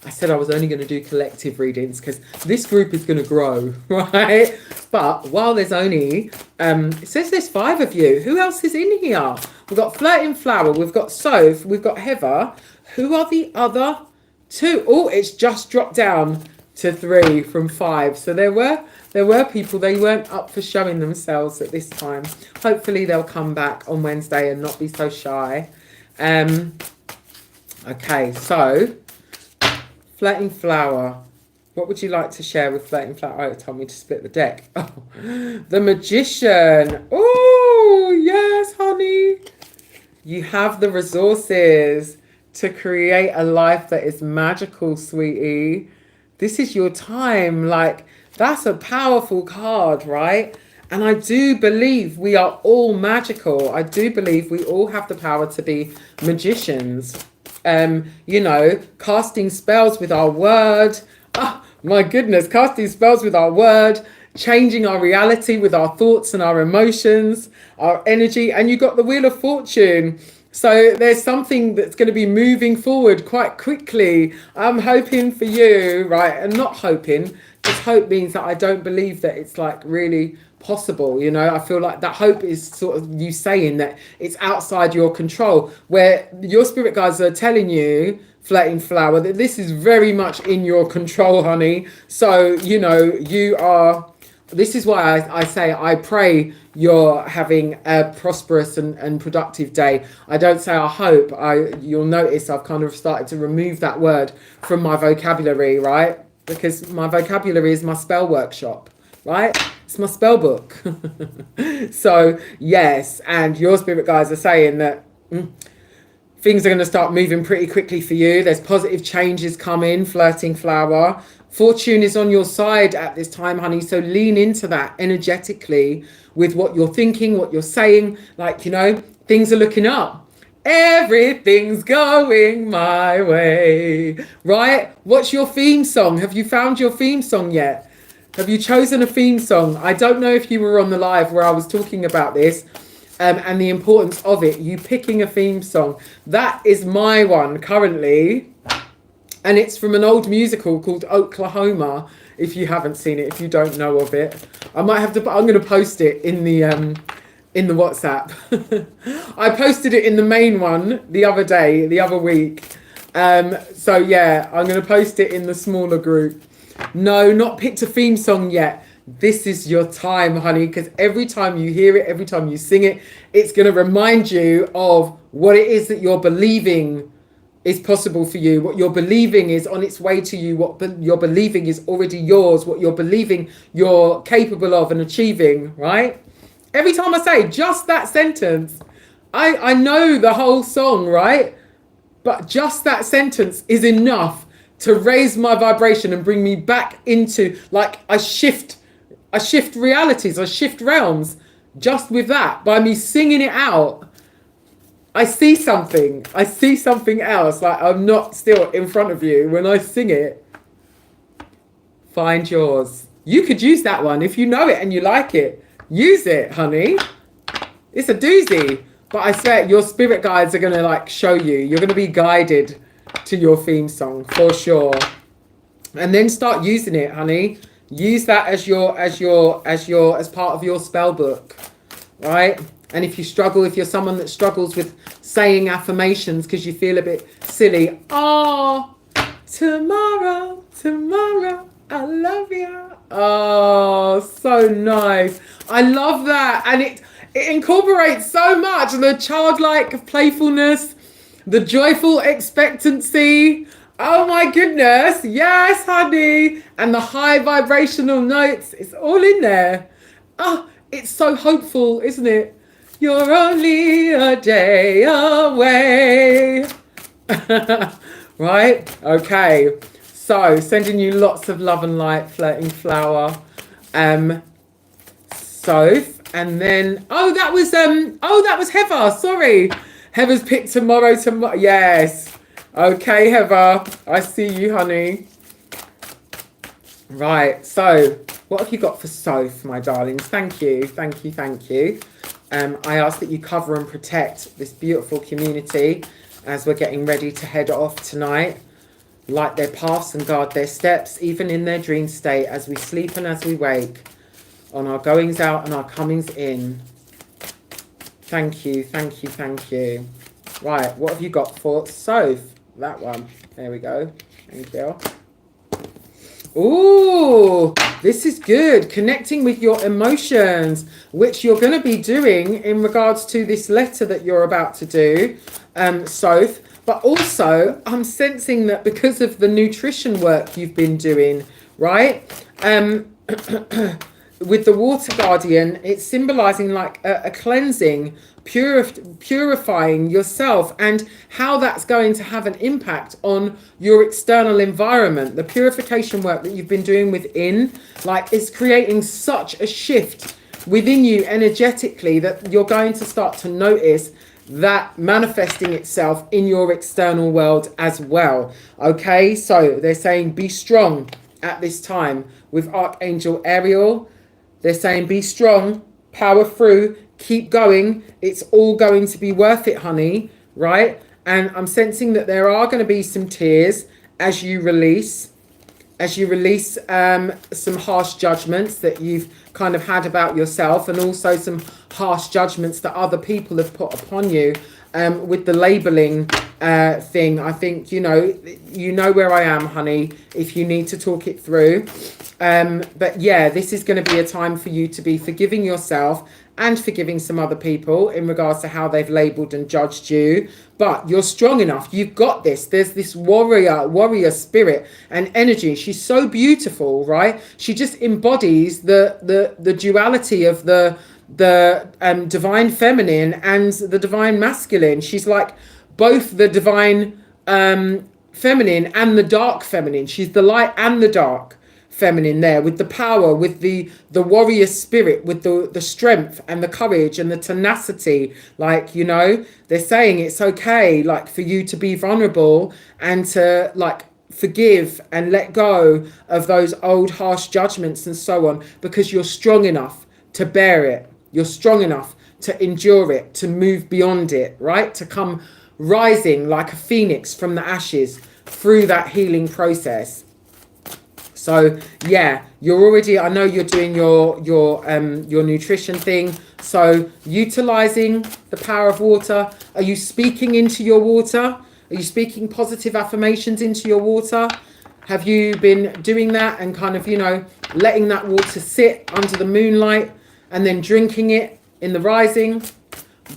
said I was only going to do collective readings because this group is going to grow, right? But while there's only, it says there's 5 of you. Who else is in here? We've got Flirting Flower, we've got Soph, we've got Heather. Who are the other 2? Oh, it's just dropped down to 3 from 5. So there were people, they weren't up for showing themselves at this time. Hopefully they'll come back on Wednesday and not be so shy. Okay, so Flirting Flower. What would you like to share with Flirting Flower? Oh, it told me to split the deck. Oh, the Magician. Oh, yes, honey. You have the resources to create a life that is magical, sweetie. This is your time. Like, that's a powerful card, right? And I do believe we are all magical. I do believe we all have the power to be magicians. You know, casting spells with our word. Oh, my goodness, casting spells with our word, changing our reality with our thoughts and our emotions, our energy. And you got the Wheel of Fortune. So there's something that's going to be moving forward quite quickly. I'm hoping for you, right? And not hoping, just hope means that I don't believe that it's like really possible. You know, I feel like that hope is sort of you saying that it's outside your control, where your spirit guides are telling you, Flirting Flower, that this is very much in your control, honey. So, you know, you are... This is why I say I pray you're having a prosperous and productive day. I don't say I hope. You'll notice I've kind of started to remove that word from my vocabulary, right? Because my vocabulary is my spell workshop, right? It's my spell book. So, yes, and your spirit guides are saying that things are going to start moving pretty quickly for you. There's positive changes coming, Flirting Flower. Fortune is on your side at this time, honey. So lean into that energetically with what you're thinking, what you're saying. Like, you know, things are looking up. Everything's going my way, right? What's your theme song? Have you found your theme song yet? Have you chosen a theme song? I don't know if you were on the live where I was talking about this and the importance of it. You picking a theme song. That is my one currently. And it's from an old musical called Oklahoma. If you haven't seen it, if you don't know of it, I might have to. I'm going to post it in the WhatsApp. I posted it in the main one the other week. So yeah, I'm going to post it in the smaller group. No, not picked a theme song yet. This is your time, honey, because every time you hear it, every time you sing it, it's going to remind you of what it is that you're believing is possible for you, what you're believing is on its way to you, what you're believing is already yours, what you're believing you're capable of and achieving, right? Every time I say just that sentence, I know the whole song, right? But just that sentence is enough to raise my vibration and bring me back into, like, I shift realities, I shift realms just with that, by me singing it out. I see something else, like I'm not still in front of you when I sing it. Find yours. You could use that one if you know it and you like it. Use it, honey. It's a doozy. But I swear your spirit guides are gonna like show you. You're gonna be guided to your theme song for sure. And then start using it, honey. Use that as part of your spell book, right? And if you struggle, if you're someone that struggles with saying affirmations because you feel a bit silly, oh, tomorrow, I love you. Oh, so nice. I love that. And it incorporates so much the childlike playfulness, the joyful expectancy. Oh my goodness. Yes, honey. And the high vibrational notes. It's all in there. Oh, it's so hopeful, isn't it? You're only a day away. Right? Okay. So, sending you lots of love and light, Flirting Flower. Soph. And then, that was Heather. Sorry. Heather's picked tomorrow. Yes. Okay, Heather. I see you, honey. Right. So, what have you got for Soph, my darlings? Thank you. I ask that you cover and protect this beautiful community as we're getting ready to head off tonight. Light their paths and guard their steps, even in their dream state, as we sleep and as we wake, on our goings out and our comings in. Thank you, thank you, thank you. Right, what have you got for Soph? That one. There we go. Thank you. Ooh, this is good. Connecting with your emotions, which you're going to be doing in regards to this letter that you're about to do, Soph. But also, I'm sensing that because of the nutrition work you've been doing, right? With the water guardian, it's symbolizing like a cleansing, purifying yourself, and how that's going to have an impact on your external environment. The purification work that you've been doing within, like, is creating such a shift within you energetically that you're going to start to notice that manifesting itself in your external world as well. Okay, so they're saying be strong at this time with Archangel Ariel. They're saying be strong, power through, keep going. It's all going to be worth it, honey, right? And I'm sensing that there are going to be some tears as you release some harsh judgments that you've kind of had about yourself, and also some harsh judgments that other people have put upon you. With the labeling thing, I think, you know where I am, honey, if you need to talk it through. But yeah, this is going to be a time for you to be forgiving yourself and forgiving some other people in regards to how they've labeled and judged you. But you're strong enough. You've got this. There's this warrior spirit and energy. She's so beautiful, right? She just embodies the duality of the divine feminine and the divine masculine. She's like both the divine feminine and the dark feminine. She's the light and the dark feminine there, with the power, with the warrior spirit, with the strength and the courage and the tenacity. Like, they're saying it's okay, like, for you to be vulnerable and to, like, forgive and let go of those old harsh judgments and so on, because you're strong enough to bear it. You're strong enough to endure it, to move beyond it, right? To come rising like a phoenix from the ashes through that healing process. So yeah, you're already, I know you're doing your nutrition thing. So utilizing the power of water. Are you speaking into your water? Are you speaking positive affirmations into your water? Have you been doing that and kind of, letting that water sit under the moonlight and then drinking it in the rising?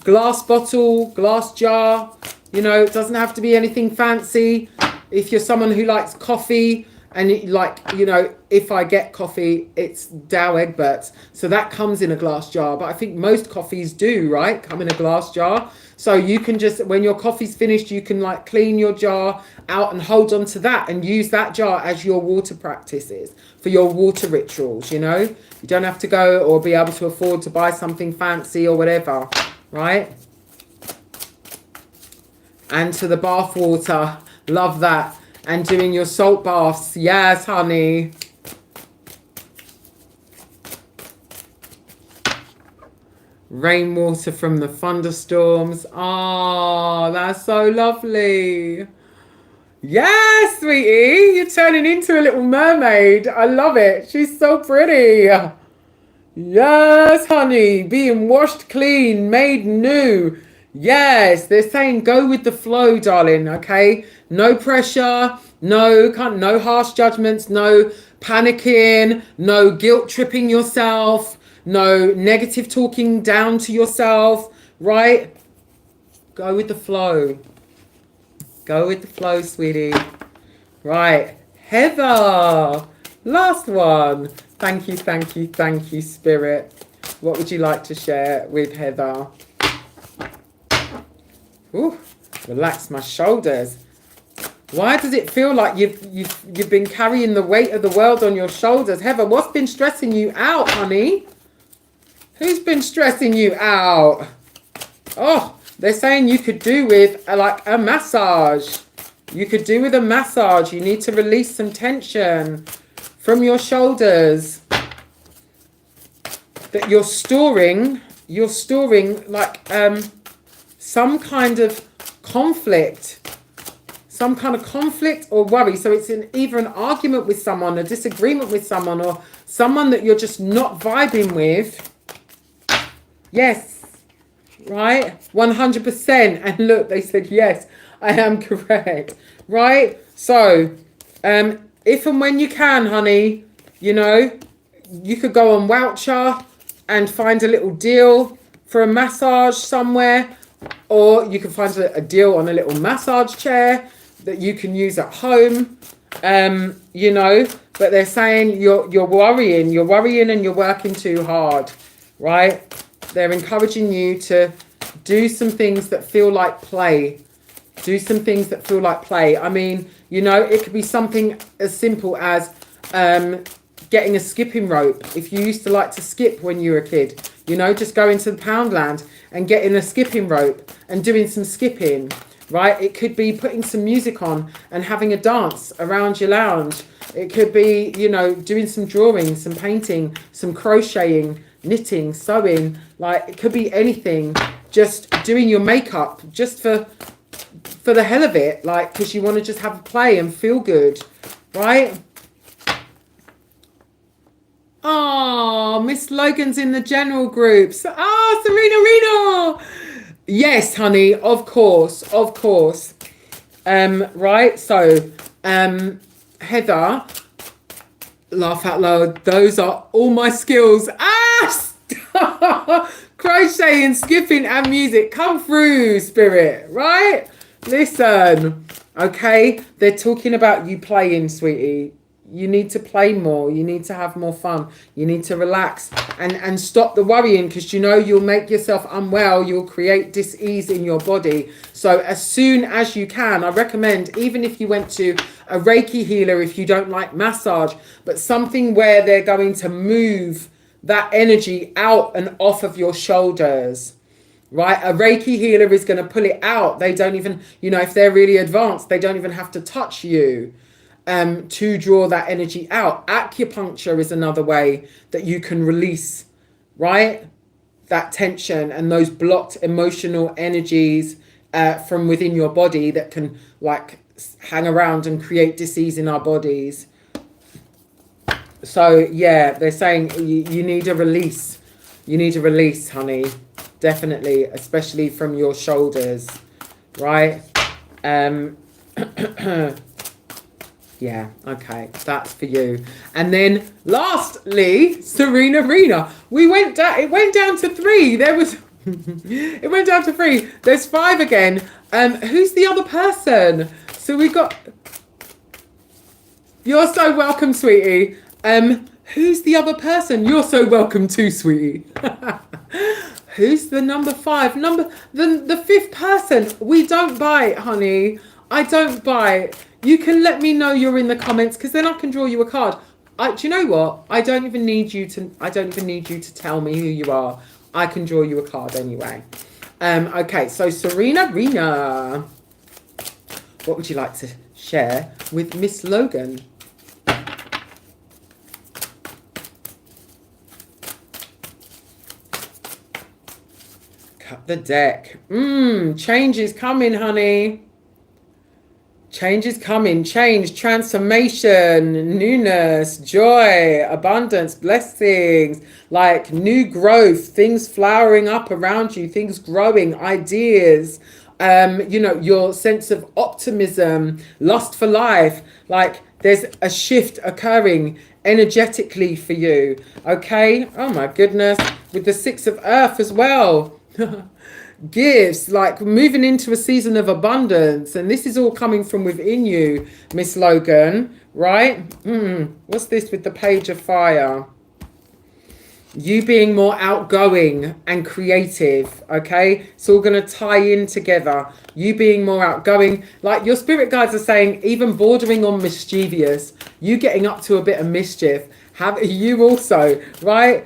Glass bottle, glass jar, it doesn't have to be anything fancy. If you're someone who likes coffee, and if I get coffee, it's Dow Egberts. So that comes in a glass jar. But I think most coffees do, right? Come in a glass jar. So you can just, when your coffee's finished, you can like clean your jar out and hold on to that and use that jar as your water practices for your water rituals, You don't have to go or be able to afford to buy something fancy or whatever, right? And to the bath water. Love that. And doing your salt baths. Yes, honey. Rainwater from the thunderstorms. Oh, that's so lovely. Yes, sweetie. You're turning into a little mermaid. I love it. She's so pretty. Yes, honey. Being washed clean, made new. Yes, they're saying go with the flow, darling, okay? No pressure, no harsh judgments, no panicking, no guilt tripping yourself, no negative talking down to yourself, right? Go with the flow. Go with the flow, sweetie. Right, Heather, last one. Thank you, Spirit. What would you like to share with Heather? Ooh, relax my shoulders. Why does it feel like you've been carrying the weight of the world on your shoulders? Heather, what's been stressing you out, honey? Who's been stressing you out? Oh, they're saying you could do with like a massage. You could do with a massage. You need to release some tension from your shoulders that you're storing you're storing like some kind of conflict, or worry. So it's either an argument with someone, a disagreement with someone, or someone that you're just not vibing with. Yes, right? 100%. And look, they said, yes, I am correct. Right? So, if and when you can, honey, you know, you could go on Voucher and find a little deal for a massage somewhere, or you can find a deal on a little massage chair that you can use at home. You know, but they're saying you're worrying and you're working too hard, right? They're encouraging you to do some things that feel like play. I mean, you know, it could be something as simple as getting a skipping rope. If you used to like to skip when you were a kid, you know, just going to the Poundland and getting a skipping rope and doing some skipping, right? It could be putting some music on and having a dance around your lounge. It could be, you know, doing some drawing, some painting, some crocheting, knitting, sewing. Like, it could be anything. Just doing your makeup just for the hell of it, like, because you want to just have a play and feel good, right? Oh, Miss Logan's in the general groups. Ah, Serena. Yes, honey, of course. Right, so, Heather, laugh out loud. Those are all my skills. Crocheting, skipping, and music. Come through, spirit, right? Listen, okay? They're talking about you playing, sweetie. You need to play more. You need to have more fun. You need to relax and stop the worrying, because you know you'll make yourself unwell. You'll create dis-ease in your body. So as soon as you can, I recommend, even if you went to a Reiki healer, if you don't like massage, but something where they're going to move that energy out and off of your shoulders. Right? A Reiki healer is going to pull it out. They don't even, you know, if they're really advanced, they don't even have to touch you to draw that energy out. Acupuncture is another way that you can release, right? That tension and those blocked emotional energies from within your body that can like hang around and create disease in our bodies. So yeah, they're saying you need a release. You need a release, honey. Definitely, especially from your shoulders, right? Yeah, okay, that's for you. And then lastly, Serena. It went down to 3. There was it went down to 3. There's 5 again. Who's the other person? So we got, you're so welcome, sweetie. Who's the other person? You're so welcome too, sweetie. Who's the number 5? The 5th person. We don't bite, honey. I don't bite. You can let me know you're in the comments, because then I can draw you a card. Do you know what? I don't even need you to tell me who you are. I can draw you a card anyway. Okay, so Serena, what would you like to share with Miss Logan? Cut the deck. Change is coming, honey. Change is coming. Change, transformation, newness, joy, abundance, blessings, like new growth, things flowering up around you, things growing, ideas, you know, your sense of optimism, lust for life. Like there's a shift occurring energetically for you. Okay. Oh my goodness. With the 6 of Earth as well. Gifts, like moving into a season of abundance, and this is all coming from within you, Miss Logan, right? What's this with the Page of Fire? You being more outgoing and creative, okay? It's all going to tie in together. You being more outgoing, like your spirit guides are saying, even bordering on mischievous, you getting up to a bit of mischief. Have you also, right?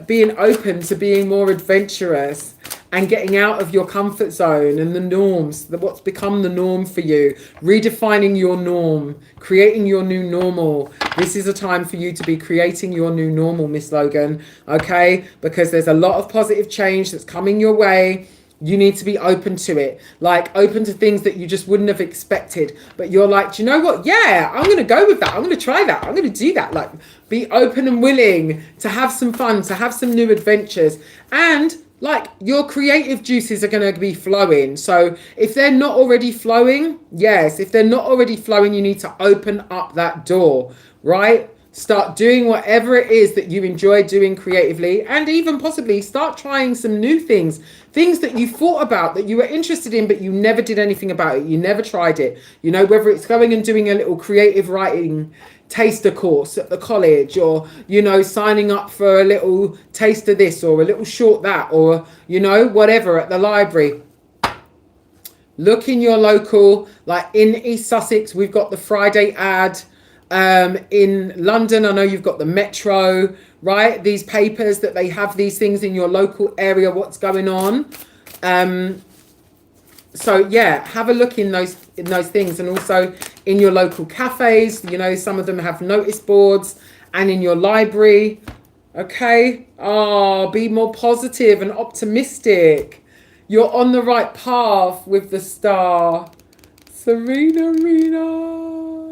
Being open to being more adventurous. and getting out of your comfort zone and the norms, what's become the norm for you, redefining your norm, creating your new normal. This is a time for you to be creating your new normal, Miss Logan, okay? Because there's a lot of positive change that's coming your way. You need to be open to it, like open to things that you just wouldn't have expected. But you're like, do you know what? Yeah, I'm going to go with that. I'm going to try that. I'm going to do that. Like, be open and willing to have some fun, to have some new adventures. And like, your creative juices are going to be flowing. So if they're not already flowing, yes, if they're not already flowing, you need to open up that door, right? Start doing whatever it is that you enjoy doing creatively, and even possibly start trying some new things that you thought about, that you were interested in, but you never did anything about it. You never tried it. You know, whether it's going and doing a little creative writing taster course at the college, or, you know, signing up for a little taste of this or a little short that, or, you know, whatever at the library. Look in your local, like in East Sussex, we've got the Friday ad. In London, I know you've got the Metro, right? These papers that they have these things in your local area, what's going on. So yeah, have a look in those things, and also in your local cafes. You know, some of them have notice boards, and in your library. Okay. Oh, be more positive and optimistic. You're on the right path with the star. Serena.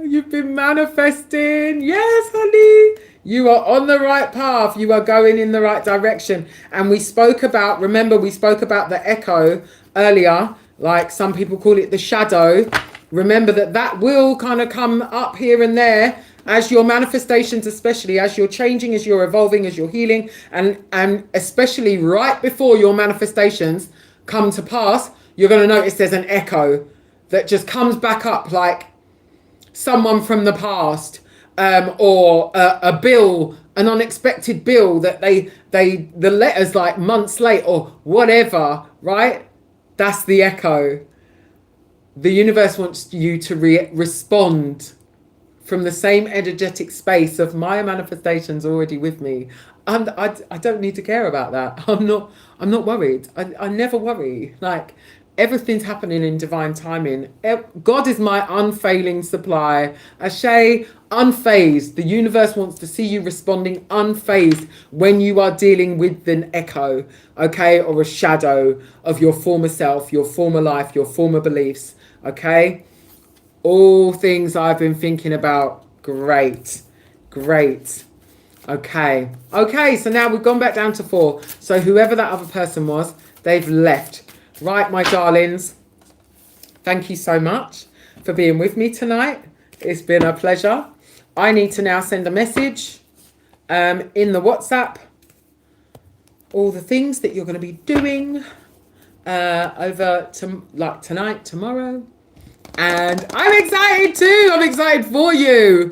You've been manifesting. Yes, honey. You are on the right path. You are going in the right direction. And we spoke about the echo earlier. Like some people call it the shadow. Remember that will kind of come up here and there as your manifestations, especially as you're changing, as you're evolving, as you're healing, and especially right before your manifestations come to pass, you're going to notice there's an echo that just comes back up, like someone from the past, or a bill, an unexpected bill that the letters like months late or whatever, right? That's the echo. The universe wants you to respond from the same energetic space of my manifestations already with me. And I don't need to care about that. I'm not worried. I never worry. Like, everything's happening in divine timing. God is my unfailing supply. Ashe, unfazed. The universe wants to see you responding unfazed when you are dealing with an echo, okay, or a shadow of your former self, your former life, your former beliefs, okay? All things I've been thinking about. Great. Okay, so now we've gone back down to 4. So whoever that other person was, they've left. Right, my darlings, thank you so much for being with me tonight. It's been a pleasure. I need to now send a message in the WhatsApp, all the things that you're going to be doing over to like tonight, tomorrow. And I'm excited too. I'm excited for you.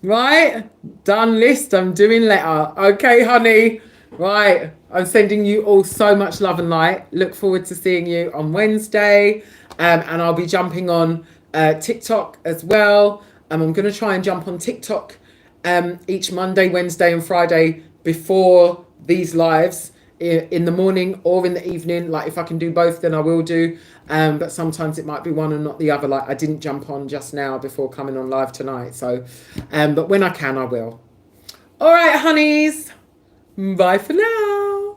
Right? Done list. I'm doing letter. Okay, honey. Right. I'm sending you all so much love and light. Look forward to seeing you on Wednesday. And I'll be jumping on TikTok as well. I'm going to try and jump on TikTok each Monday, Wednesday and Friday before these lives in the morning or in the evening. Like, if I can do both, then I will do. But sometimes it might be one and not the other. Like, I didn't jump on just now before coming on live tonight. So, but when I can, I will. All right, honeys. Bye for now.